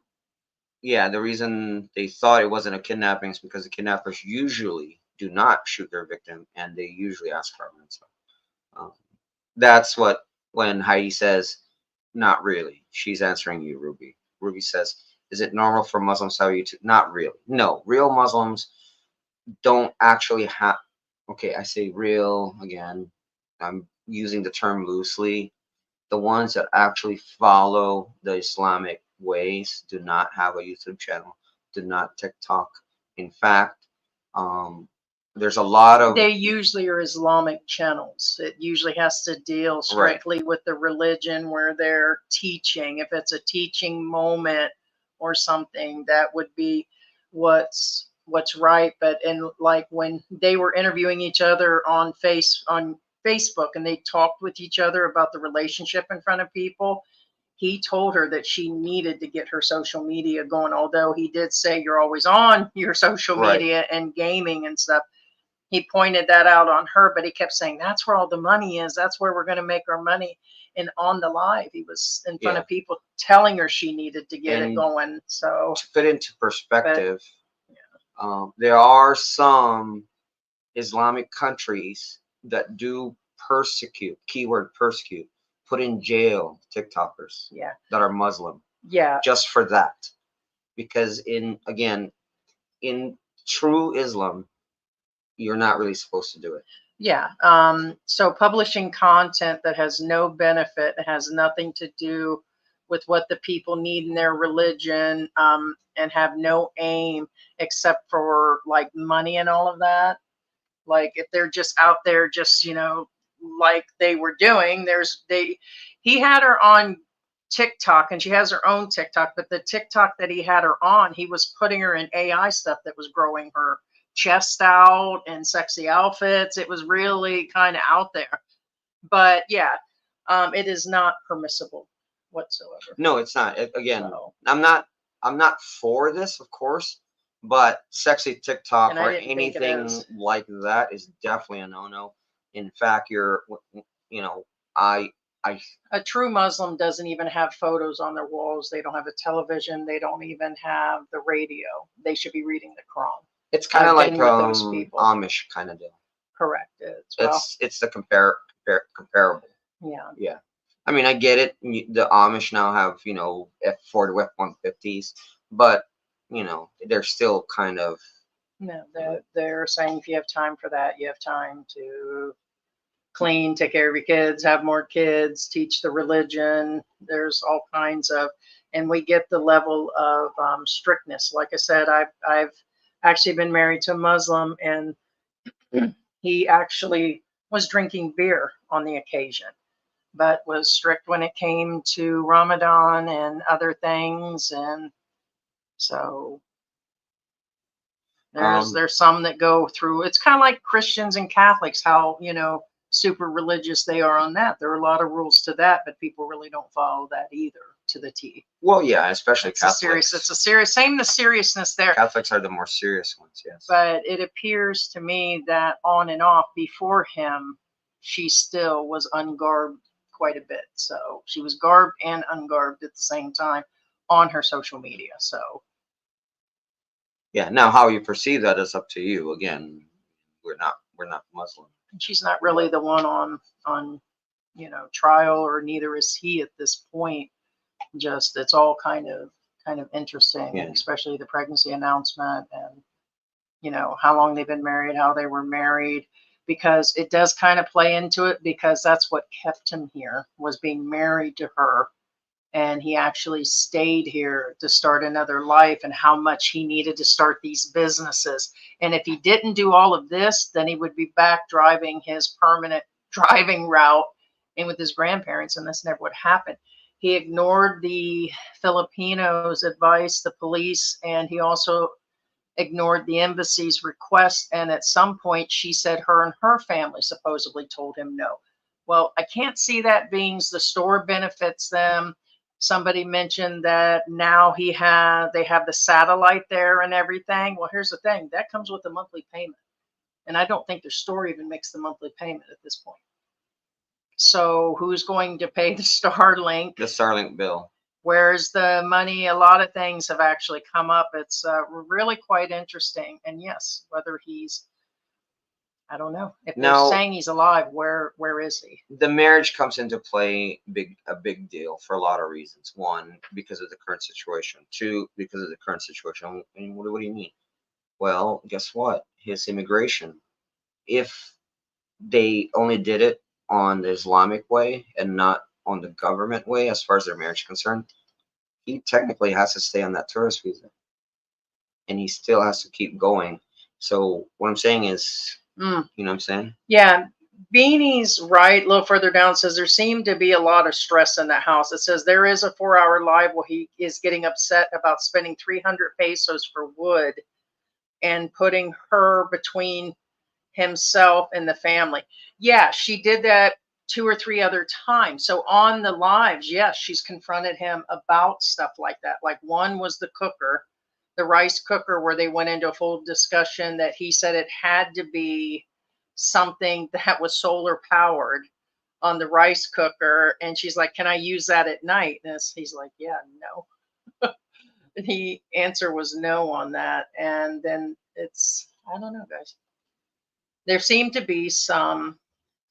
the reason they thought it wasn't a kidnapping is because the kidnappers usually do not shoot their victim, and they usually ask for a ransom. Um, that's what when Heidi says, "Not really." She's answering you, Ruby. Ruby says, "Is it normal for Muslims to have YouTube?" Not really. No, real Muslims don't actually have. Okay, I say real again. I'm using the term loosely. The ones that actually follow the Islamic ways do not have a YouTube channel, do not TikTok. In fact, there's a lot of They usually are Islamic channels. It usually has to deal strictly with the religion where they're teaching. If it's a teaching moment or something, that would be what's right. But and like when they were interviewing each other on Facebook and they talked with each other about the relationship in front of people, he told her that she needed to get her social media going. Although he did say you're always on your social Right. media and gaming and stuff, he pointed that out on her, but he kept saying that's where all the money is. That's where we're going to make our money. And on the live, he was in front Yeah. of people telling her she needed to get it And going. So, to put into perspective, yeah. there are some Islamic countries that do persecute, keyword persecute, put in jail TikTokers Yeah. that are Muslim Yeah. just for that. Because in true Islam, you're not really supposed to do it. Yeah. So publishing content that has no benefit, has nothing to do with what the people need in their religion, and have no aim except for like money and all of that. Like if they're just out there, just like they were doing. He had her on TikTok, and she has her own TikTok. But the TikTok that he had her on, he was putting her in AI stuff that was growing her chest out and sexy outfits. It was really kind of out there. But yeah, it is not permissible whatsoever. No, it's not. Again, So, I'm not for this, of course, but sexy TikTok and I or didn't think it anything is. like that is definitely a no-no. In fact, I A true Muslim doesn't even have photos on their walls. They don't have a television. They don't even have the radio. They should be reading the Quran. it's kind of I've like been with those people. Amish kind of deal. Correct. Well, It's the comparable. yeah. Yeah. I mean, I get it. The Amish now have, Ford F-150s, but, they're still kind of, No, they're saying if you have time for that, you have time to clean, take care of your kids, have more kids, teach the religion. There's all kinds of, and we get the level of strictness. Like I said, I've actually been married to a Muslim, and he actually was drinking beer on the occasion, but was strict when it came to Ramadan and other things. And so there's some that go through. It's kind of like Christians and Catholics, how super religious they are on that. There are a lot of rules to that, but people really don't follow that either to the T. well, yeah, especially It's Catholics. it's a serious, same the seriousness there. Catholics are the more serious ones, yes. But it appears to me that on and off before him, she still was ungarbed quite a bit. So she was garbed and ungarbed at the same time on her social media. So Yeah, now how you perceive that is up to you. Again, we're not Muslim. she's not really the one on trial, or neither is he at this point. Just it's all kind of interesting, Yeah. especially the pregnancy announcement, and how long they've been married, how they were married, because it does kind of play into it, because that's what kept him here, was being married to her and he actually stayed here to start another life, and how much he needed to start these businesses. And if he didn't do all of this, then he would be back driving his permanent driving route and with his grandparents, and this never would happen. He ignored the Filipinos' advice, the police, and he also ignored the embassy's request. And at some point, she said her and her family supposedly told him no. Well, I can't see that being the store benefits them. Somebody mentioned that now they have the satellite there and everything. Well, here's the thing, that comes with a monthly payment. And I don't think their store even makes the monthly payment at this point. So who's going to pay the Starlink? The Starlink bill. Where's the money? A lot of things have actually come up. It's really quite interesting. And yes, whether I don't know. If they're saying he's alive, where is he? The marriage comes into play a big deal for a lot of reasons. One, because of the current situation. Two, because of the current situation. And what do you mean? Well, guess what? His immigration. If they only did it on the Islamic way and not on the government way, as far as their marriage is concerned, he technically has to stay on that tourist visa, and he still has to keep going. So what I'm saying is, you know what I'm saying? Yeah. Beanie's right, a little further down, says there seemed to be a lot of stress in the house. It says there is a 4-hour live where he is getting upset about spending 300 pesos for wood and putting her between himself and the family. Yeah, she did that 2 or 3 other times. So on the lives, yes, she's confronted him about stuff like that. Like one was the cooker, the rice cooker, where they went into a full discussion that he said it had to be something that was solar powered on the rice cooker. And she's like, can I use that at night? And he's like, yeah, no. The answer was no on that. And then I don't know, guys. There seemed to be some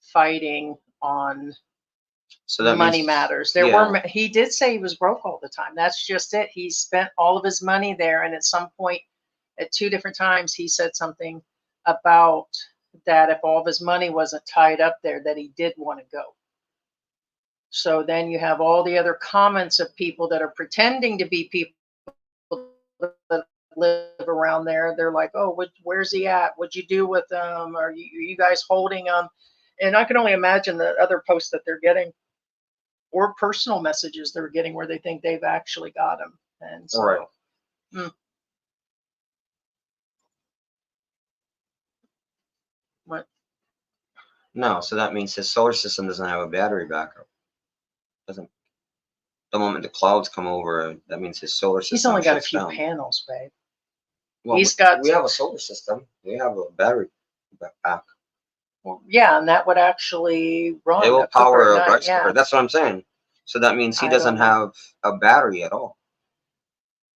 fighting on money matters. He did say he was broke all the time. That's just it. He spent all of his money there. And at some point, at 2 different times, he said something about that if all of his money wasn't tied up there, that he did want to go. So then you have all the other comments of people that are pretending to be people that live around there. They're like, oh, where's he at? What'd you do with him? Are you guys holding him? And I can only imagine the other posts that they're getting or personal messages they're getting where they think they've actually got him. And so, right. What? No, so that means his solar system doesn't have a battery backup. Doesn't. The moment the clouds come over, that means his solar system. He's only got a few down. panels, babe. Well, we have a solar system. We have a battery back. Well, yeah, and that would actually run. It will power a rice cooker. That's what I'm saying. So that means he doesn't have a battery at all.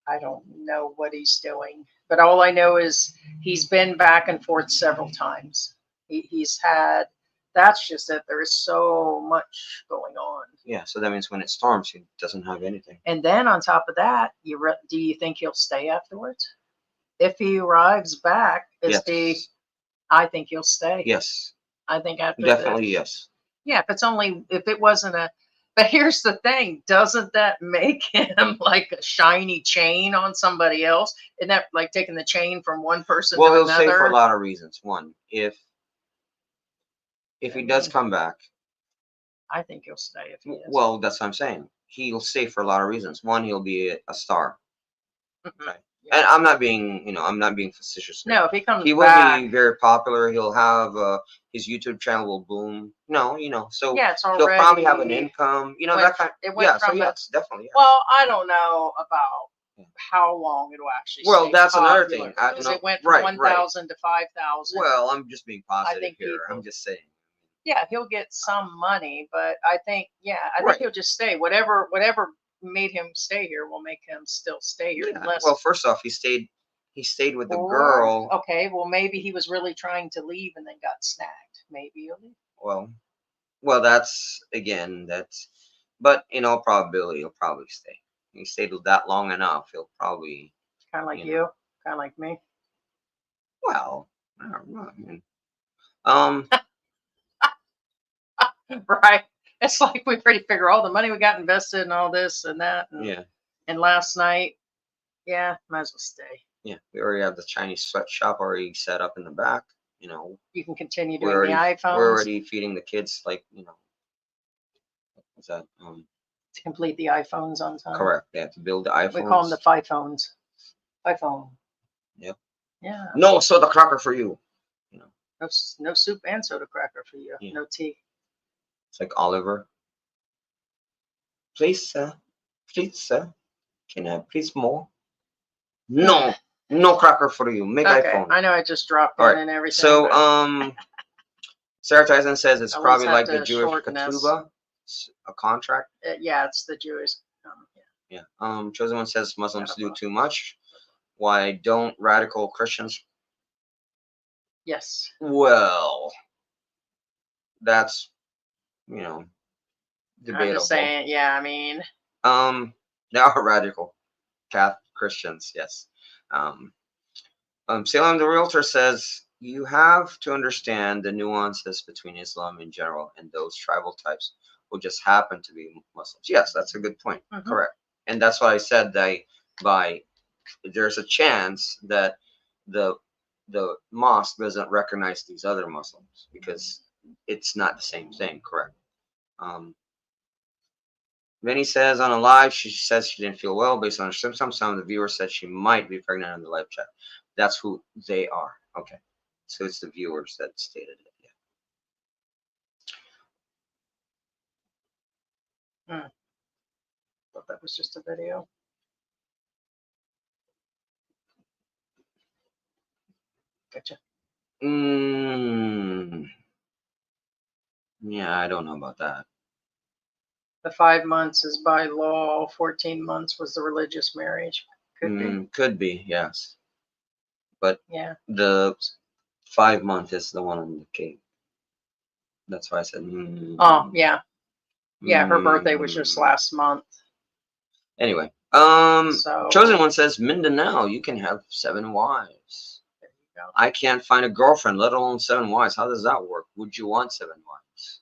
I don't know what he's doing, but all I know is he's been back and forth several times. He's had. That's just it. There is so much going on. Yeah, so that means when it storms, he doesn't have anything. And then on top of that, do you think he'll stay afterwards? If he arrives back, yes. I think he'll stay. Yes. I think after definitely yes. Yeah, if it wasn't but here's the thing, doesn't that make him like a shiny chain on somebody else? Isn't that like taking the chain from one person to another? Well, he'll stay for a lot of reasons. One, if he does come back, I think he'll stay if he is. Well, that's what I'm saying. He'll stay for a lot of reasons. One, he'll be a star. Okay. Yeah. And I'm not being facetious here. No, if he comes he will be very popular. He'll have his YouTube channel will boom. No, so yeah, it's he'll probably have an income. That kind. So yes, definitely. Yeah. Well, I don't know about how long it'll actually. Well, that's another thing. It went from 1,000 to 5,000. Well, I'm just being positive here. I'm just saying. Yeah, he'll get some money, but I think he'll just stay. Whatever made him stay here will make him still stay here. Yeah. Well, first off, he stayed with the girl. Okay, well maybe he was really trying to leave and then got snagged. Maybe he'll leave. Well, but in all probability, he'll probably stay. He stayed that long enough, he'll probably. Kind of like you, kind of like me. Well, I don't know. I mean, right. It's like we already figure all the money we got invested and all this and that. And, Yeah. and last night, yeah, might as well stay. Yeah. We already have the Chinese sweatshop already set up in the back. You know, You can continue we're doing the already iPhones we're already feeding the kids, like, what's that? to complete the iPhones on time. Correct. They have to build the iPhones. We call them the iPhones. iPhone. Yep. Yeah. No soda cracker for you. No soup and soda cracker for you. Yeah. No tea. It's like Oliver. Please, sir. Please, sir. Can I please more? No. No cracker for you. Make Okay, iPhone. I know I just dropped in All right. and everything. So, but Sarah Tyson says it's I always probably have like the to Jewish shorten this. ketubah, a contract. yeah, it's the Jewish. Yeah. Chosen One says Muslims do Ketubah. too much. Why don't radical Christians? Yes. Well, that's, debatable. I'm just saying. Yeah, I mean. There are radical Catholic Christians. Yes. Salem the Realtor says you have to understand the nuances between Islam in general and those tribal types who just happen to be Muslims. Yes, that's a good point. Mhm. Correct. And that's why I said that there's a chance that the mosque doesn't recognize these other Muslims because it's not the same thing. Correct. Vinny says on a live, she says she didn't feel well based on her symptoms. Some of the viewers said she might be pregnant in the live chat. That's who they are. Okay. So it's the viewers that stated it. Yeah. Thought that was just a video. Gotcha. Yeah, I don't know about that. The 5 months is by law. 14 months was the religious marriage. Could be. Could be, yes. But yeah, the 5 month is the one on the cake. That's why I said. Oh yeah, yeah. Her birthday was just last month. Anyway, So Chosen One says Mindanao, you can have 7 wives. there you go. I can't find a girlfriend, let alone 7 wives. How does that work? Would you want 7 wives?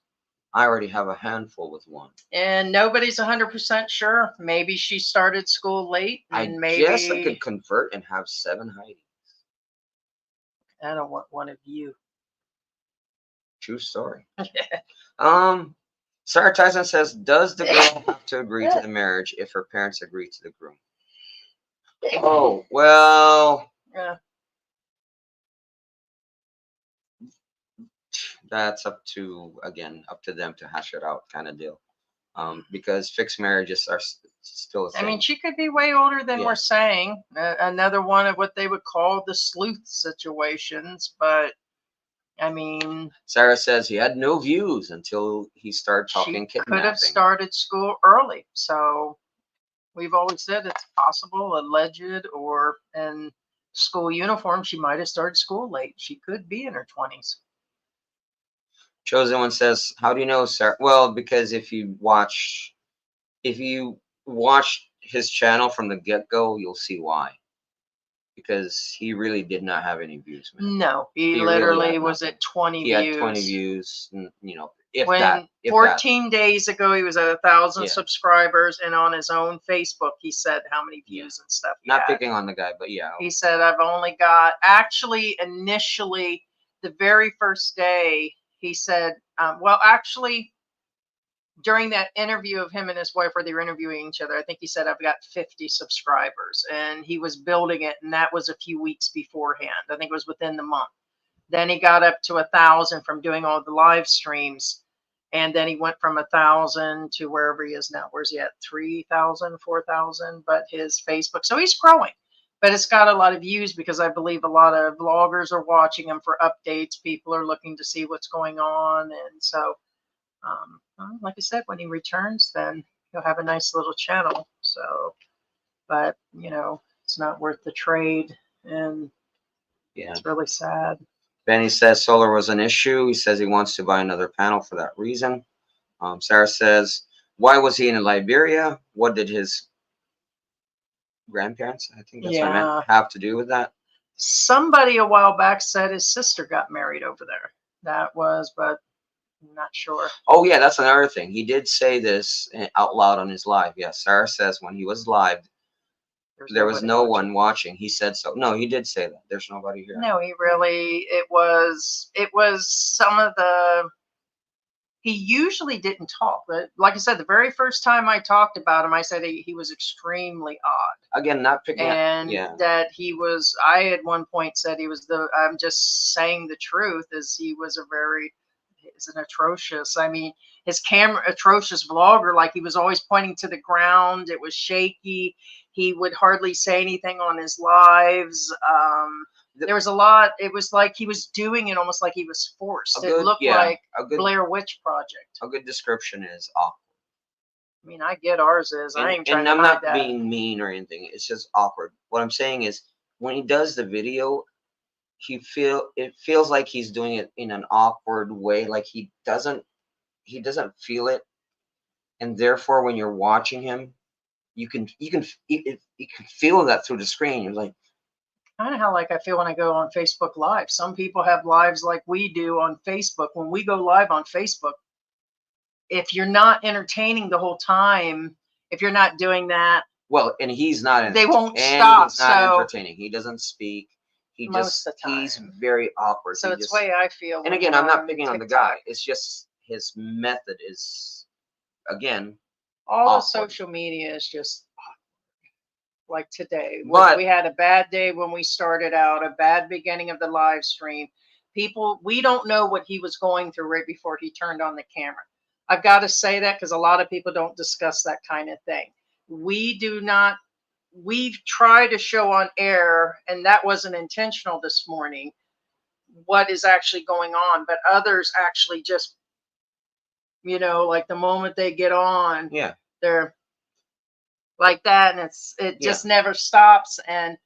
I already have a handful with 1. And nobody's 100% sure. Maybe she started school late, and maybe guess I could convert and have 7 Heidi's. I don't want one of you. True story. Sarah Tyson says, does the girl have to agree to the marriage if her parents agree to the groom? Oh, well, Yeah. That's up to them to hash it out, kind of deal. Because fixed marriages are still a thing. I mean, she could be way older than we're saying. Another one of what they would call the sleuth situations. But I mean, Sarah says he had no views until he started talking she kidnapping. could have started school early. So we've always said it's possible, alleged, or in school uniform, she might have started school late. She could be in her 20s. Chosen One says, how do you know, Sarah? Well, because if you watch his channel from the get-go, you'll see why. Because he really did not have any views, man. No, he literally was at 20 views. He had 20 views, if when that. 14 days ago, he was at 1,000 Yeah. subscribers, and on his own Facebook, he said how many views and stuff he Not had. picking on the guy, but yeah. He said, I've only got, actually, initially, the very first day, he said, during that interview of him and his wife where they were interviewing each other, I think he said, I've got 50 subscribers. And he was building it, and that was a few weeks beforehand. I think it was within the month. Then he got up to 1,000 from doing all the live streams. And then he went from 1,000 to wherever he is now. Where's he at? 3,000, 4,000, but his Facebook. So he's growing, but it's got a lot of views because I believe a lot of vloggers are watching him for updates. People are looking to see what's going on. And so, like I said, when he returns, then he'll have a nice little channel. So, but it's not worth the trade. And it's really sad. Benny says solar was an issue. He says he wants to buy another panel for that reason. Sarah says, why was he in Liberia? What did his grandparents, I think that's what I meant, have to do with that? Somebody a while back said his sister got married over there. But I'm not sure. Oh yeah, that's another thing. He did say this out loud on his live. Yes, Sarah says when he was live, there was no one watching. He said so. No, he did say that. There's nobody here. No, he really, it was some of the, he usually didn't talk, but like I said, the very first time I talked about him, I said he was extremely odd. Again, not picking And yeah. that he was, I at one point said he was I'm just saying the truth, is he was an atrocious, I mean, his atrocious vlogger, like he was always pointing to the ground. It was shaky. He would hardly say anything on his lives. There was a lot. It was like he was doing it almost like he was forced. It looked like Blair Witch Project. A good description is awkward. I mean, I get ours is. I ain't trying to hide that. And I'm not being mean or anything. It's just awkward. What I'm saying is, when he does the video, it feels like he's doing it in an awkward way. Like he doesn't feel it, and therefore, when you're watching him, you can feel that through the screen. You're like, kind of how like I feel when I go on Facebook Live. Some people have lives like we do on Facebook. When we go live on Facebook, if you're not entertaining the whole time, if you're not doing that, well, and he's not. They won't stop. He's not entertaining. He doesn't speak. Most of the time. He's very awkward. So it's the way I feel. And again, I'm not picking on the guy. It's just his method is, again, all awkward. The social media is just like today. But we had a bad day when we started out, a bad beginning of the live stream. People, we don't know what he was going through right before he turned on the camera. I've got to say that because a lot of people don't discuss that kind of thing. We do not. We've tried to show on air, and that wasn't intentional this morning, what is actually going on. But others actually just, like the moment they get on, they're like that, and it just never stops. And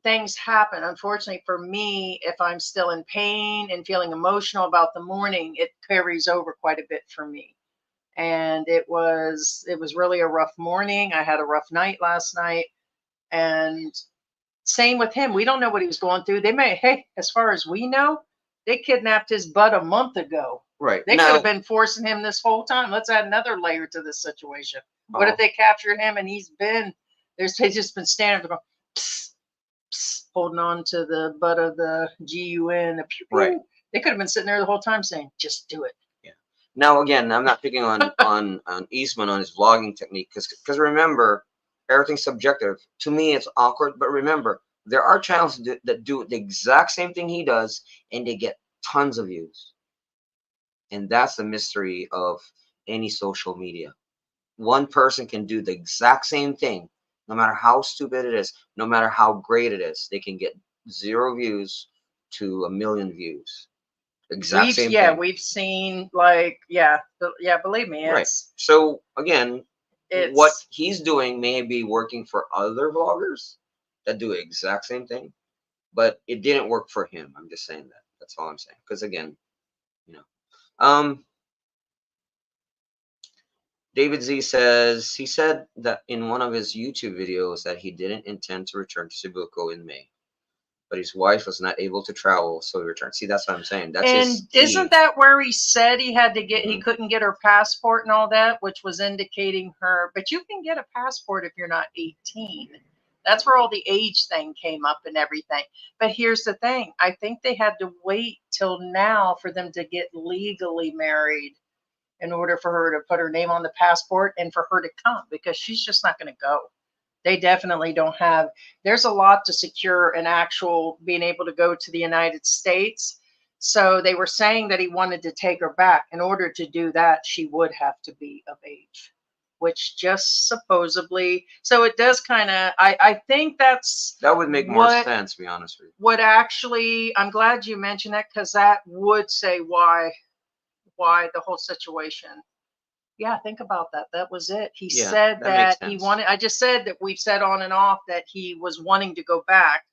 things happen. Unfortunately for me, if I'm still in pain and feeling emotional about the morning, it carries over quite a bit for me. And it was really a rough morning. I had a rough night last night, and same with him. We don't know what he was going through. As far as we know, they kidnapped his butt a month ago. Right. They could have been forcing him this whole time. Let's add another layer to this situation. What if they captured him and he's just been standing there going, psst, psst, holding on to the butt of the GUN. Right. They could have been sitting there the whole time saying, just do it. Now, again, I'm not picking on Eastman on his vlogging technique because remember, everything's subjective. To me, it's awkward, but remember, there are channels that do the exact same thing he does, and they get tons of views. And that's the mystery of any social media. One person can do the exact same thing, no matter how stupid it is, no matter how great it is. They can get 0 views to 1 million views. Exact same thing. We've seen believe me. Right. So again, what he's doing may be working for other vloggers that do the exact same thing, but it didn't work for him. I'm just saying that. That's all I'm saying. Because again, David Z says he said that in one of his YouTube videos that he didn't intend to return to Cebuco in May. But his wife was not able to travel, so he returned. See, that's what I'm saying. Isn't that where he said he had to get? He couldn't get her passport and all that, which was indicating her. But you can get a passport if you're not 18. That's where all the age thing came up and everything. But here's the thing: I think they had to wait till now for them to get legally married in order for her to put her name on the passport and for her to come, because she's just not going to go. They definitely don't have, there's a lot to secure an actual being able to go to the United States. So they were saying that he wanted to take her back. In order to do that, she would have to be of age, which just supposedly, so it does kind of, I think that would make more sense, to be honest with you. What actually, I'm glad you mentioned that, because that would say why the whole situation. Yeah, think about that. That was it. He said that he wanted, I just said that we've said on and off that he was wanting to go back.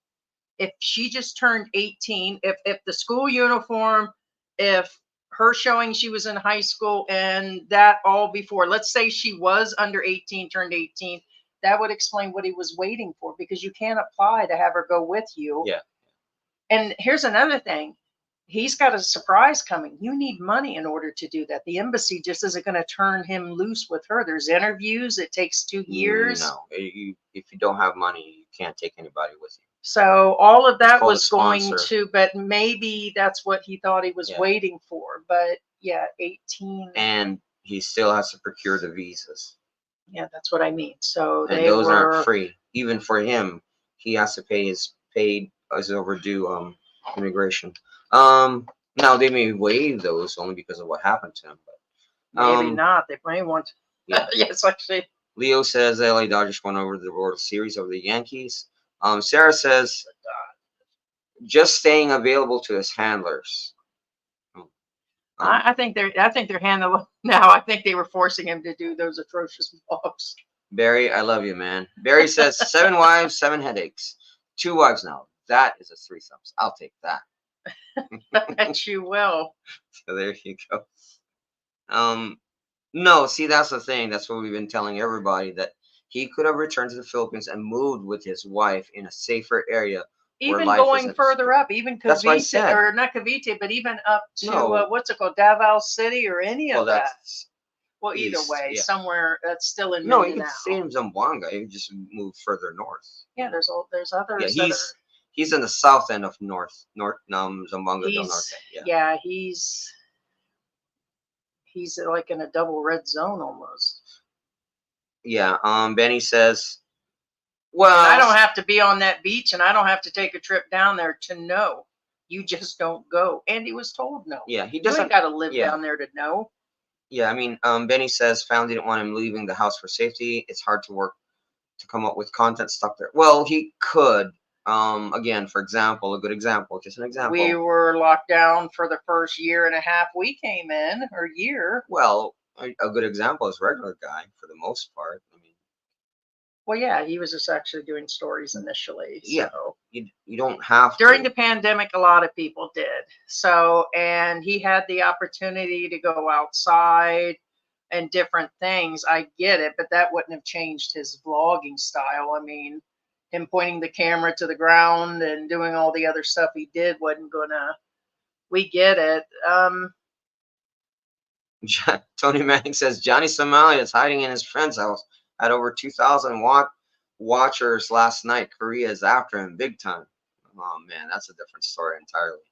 If she just turned 18, if the school uniform, if her showing she was in high school and that all before, let's say she was under 18, turned 18, that would explain what he was waiting for, because you can't apply to have her go with you. Yeah. And here's another thing. he's got a surprise coming. You need money in order to do that. The embassy just isn't going to turn him loose with her. There's interviews. It takes 2 years. No, if you don't have money, you can't take anybody with you. So all of It's that called a was going sponsor. to, but maybe that's what he thought he was Yeah. waiting for. But yeah, 18. And he still has to procure the visas. Yeah, that's what I mean. So And they those were aren't free. Even for him, he has to pay his overdue immigration. Now they may waive those only because of what happened to him. But, maybe not. They may want. Yeah. Yes, actually. Leo says the LA Dodgers won over the World Series over the Yankees. Sarah says just staying available to his handlers. I think they're handling now. I think they were forcing him to do those atrocious vlogs. Barry, I love you, man. Barry says 7 wives, 7 headaches. 2 wives now. That is a threesome. I'll take that. I bet you will. So there you go. No, see, that's the thing. That's what we've been telling everybody, that he could have returned to the Philippines and moved with his wife in a safer area. Even going further up, even That's what I Cavite, said. or not Cavite, but even up to No. what's it called, Davao City, or any Well, of that. that's Well, either east, way, yeah. somewhere that's still in no. You Mindanao. can stay in Zamboanga. You can just move further north. Yeah, there's others. Yeah, he's in the south end of Zamboanga del Norte. Yeah, he's like in a double red zone almost. Yeah. Benny says, well, and I don't have to be on that beach, and I don't have to take a trip down there to know. You just don't go. And he was told no. Yeah, he You doesn't ain't got to live down there to know. Yeah, I mean, Benny says family didn't want him leaving the house for safety. It's hard to come up with content stuck there. Well, he could. Again, for example, a good example, just an example. We were locked down for the first year and a half we came in, or year. Well, a good example is Regular Guy for the most part. I mean, well, yeah, he was just actually doing stories initially. Yeah, so. You don't have During to. the pandemic, a lot of people did. So, and he had the opportunity to go outside and different things. I get it, but that wouldn't have changed his vlogging style. I mean, him pointing the camera to the ground and doing all the other stuff he did wasn't gonna. We get it. Tony Manning says Johnny Somalia is hiding in his friend's house. Had over 2,000 watchers last night. Korea is after him big time. Oh man, that's a different story entirely.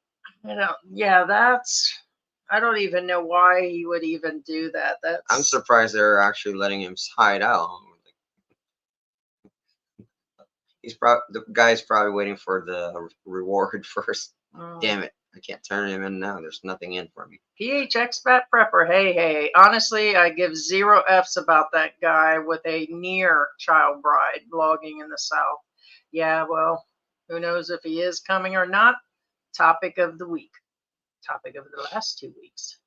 Yeah, I don't even know why he would even do that. I'm surprised they're actually letting him hide out. The guy's probably waiting for the reward first. Damn it. I can't turn him in now. There's nothing in for me. PH Expat Prepper. Hey. Honestly, I give 0 F's about that guy with a near child bride vlogging in the South. Yeah, well, who knows if he is coming or not? Topic of the week. Topic of the last 2 weeks.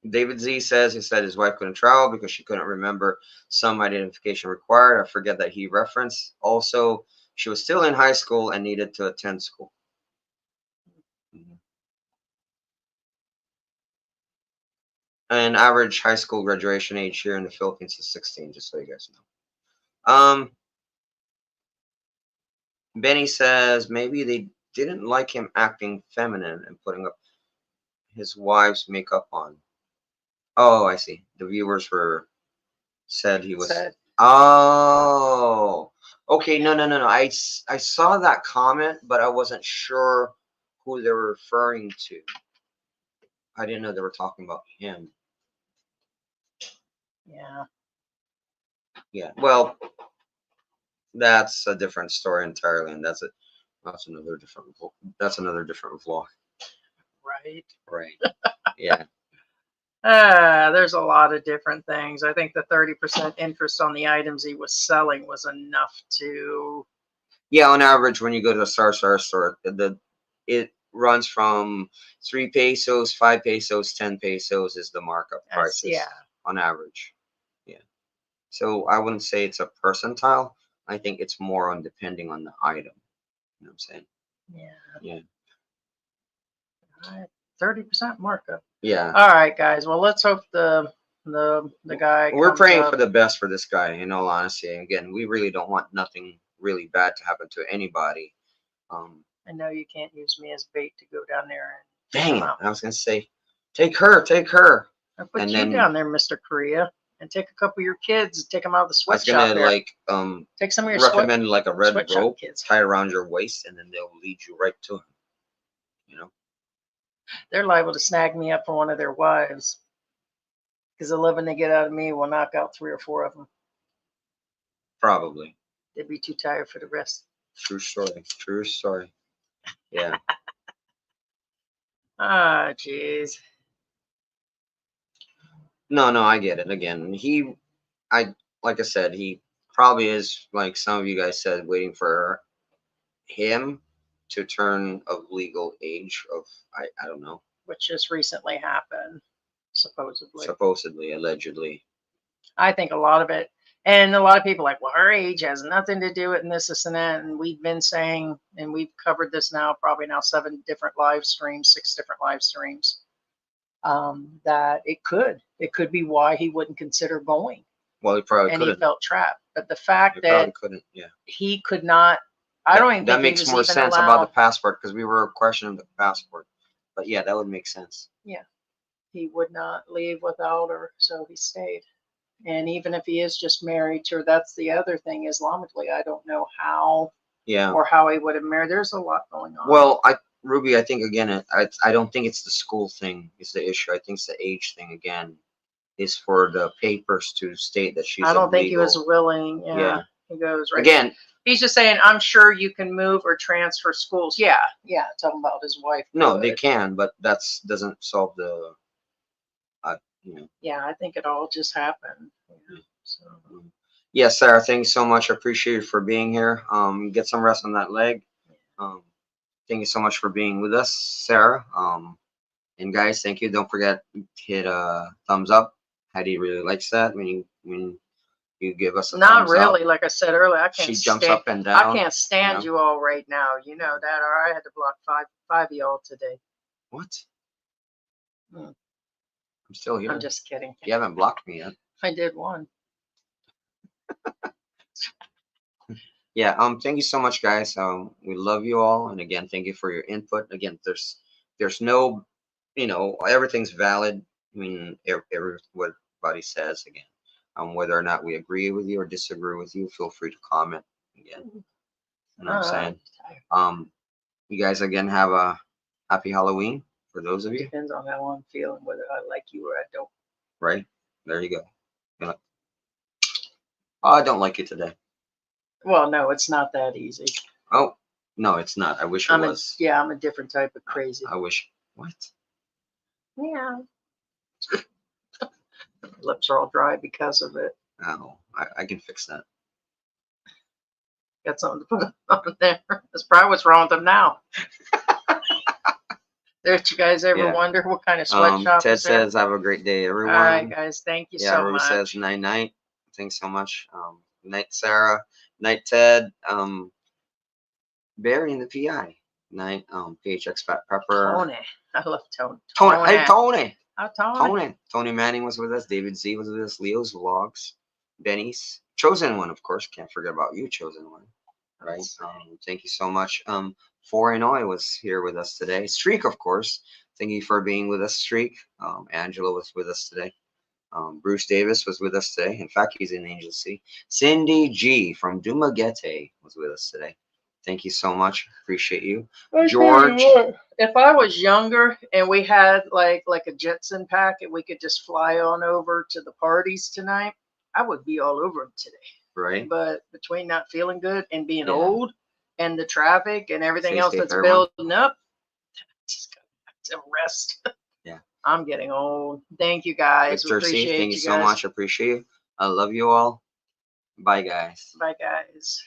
David Z says he said his wife couldn't travel because she couldn't remember some identification required. I forget that he referenced. Also, she was still in high school and needed to attend school. And average high school graduation age here in the Philippines is 16, just so you guys know. Benny says maybe they didn't like him acting feminine and putting up his wife's makeup on. Oh, I see. The viewers said he was. Oh, okay. No. I saw that comment, but I wasn't sure who they were referring to. I didn't know they were talking about him. Yeah. Well, that's a different story entirely, and that's another different vlog. Right. Yeah. There's a lot of different things. I think the 30% interest on the items he was selling was enough to. Yeah, on average, when you go to the Star store, it runs from 3 pesos, 5 pesos, 10 pesos is the markup prices. Yeah. On average. Yeah. So I wouldn't say it's a percentile. I think it's more on depending on the item. You know what I'm saying? Yeah. 30% markup. Yeah. All right, guys. Well, let's hope the guy. We're praying for the best for this guy. In all honesty, again, we really don't want nothing really bad to happen to anybody. I know you can't use me as bait to go down there and Dang them it! out. I was gonna say, take her, take her. I put And you then down there, Mr. Korea, and take a couple of your kids and take them out of the I was sweatshop gonna there. like Take some of your recommend like a red sweatshop rope kids. tied around your waist, and then they'll lead you right to him. You know, They're liable to snag me up for one of their wives because the living they get out of me will knock out 3 or 4 of them. probably. They'd be too tired for the rest. True story. True story. Yeah. Ah, jeez. No, no, I get it. Again, like I said, he probably is, like some of you guys said, waiting for him to turn of legal age of, I don't know, Which just recently happened, supposedly. supposedly, allegedly. I think a lot of it, and a lot of people are like, well, our age has nothing to do with this, and that. And we've been saying, and we've covered this now, probably now 7 different live streams, 6 different live streams, that it could be why he wouldn't consider going. Well, he probably And couldn't. he felt trapped. But the fact He that probably couldn't. Yeah. he could not, I don't even That think he makes was more even sense allowed. about the passport, because we were questioning the passport. But yeah, that would make sense. Yeah, he would not leave without her, so he stayed. And even if he is just married to her, that's the other thing. Islamically, I don't know how Yeah. or how he would have married. There's a lot going on. Well, Ruby, I think again, I don't think it's the school thing is the issue. I think it's the age thing again. Is for the papers to state that she's. I don't think he illegal. was willing. Yeah. Yeah. He goes right Again, he's just saying, I'm sure you can move or transfer schools. Yeah, talking about his wife. no, they could. can, but that's doesn't solve the. Yeah, I think it all just happened. Yeah, so. Yeah, Sarah, thanks so much. I appreciate you for being here. Get some rest on that leg. Thank you so much for being with us, Sarah. And guys, thank you. Don't forget to hit a thumbs up. Heidi really likes that when you give us a Not thumbs really, up. like I said earlier. I can't She jumps stand, up and down. I can't stand you you all right now. You know that, or I had to block five of y'all today. What? Hmm. I'm still here. I'm just kidding. You haven't blocked me yet. I did one. Yeah. Thank you so much, guys. We love you all, and again, thank you for your input. Again, there's no, everything's valid. I mean, what everybody says again. Whether or not we agree with you or disagree with you, feel free to comment again. You know what I'm saying? You guys again have a happy Halloween for those of you. Depends on how I'm feeling, whether I like you or I don't. Right? There you go. Oh, I don't like you today. Well, no, it's not that easy. Oh, no, it's not. I wish it was. I'm a different type of crazy. I wish. What? Yeah. Lips are all dry because of it. Oh, I can fix that. Got something to put on there. That's probably what's wrong with them now. Did you guys ever wonder what kind of sweatshop Ted is there? says, have a great day, everyone. All right, guys. Thank you so Ruby much. says, night. Thanks so much. Night, Sarah. Night, Ted. Barry and the PI. Night, PHX Fat Pepper. Tony. I love Tony. Hey, Tony. Oh, Tony. Tony Manning was with us. David Z was with us. Leo's Vlogs. Benny's. Chosen One, of course. Can't forget about you, Chosen One. Right? Thank you so much. 4NOI was here with us today. Streak, of course. Thank you for being with us, Streak. Angela was with us today. Bruce Davis was with us today. In fact, he's in Angel C. Cindy G from Dumaguete was with us today. Thank you so much. Appreciate you. George. If I was younger and we had like a Jetson pack and we could just fly on over to the parties tonight, I would be all over them today. Right. But between not feeling good and being old and the traffic and everything else that's everyone. building up, just got to rest. Yeah. I'm getting old. Thank you guys. Victor C, thank you so guys. much. I appreciate you. I love you all. Bye, guys. Bye, guys.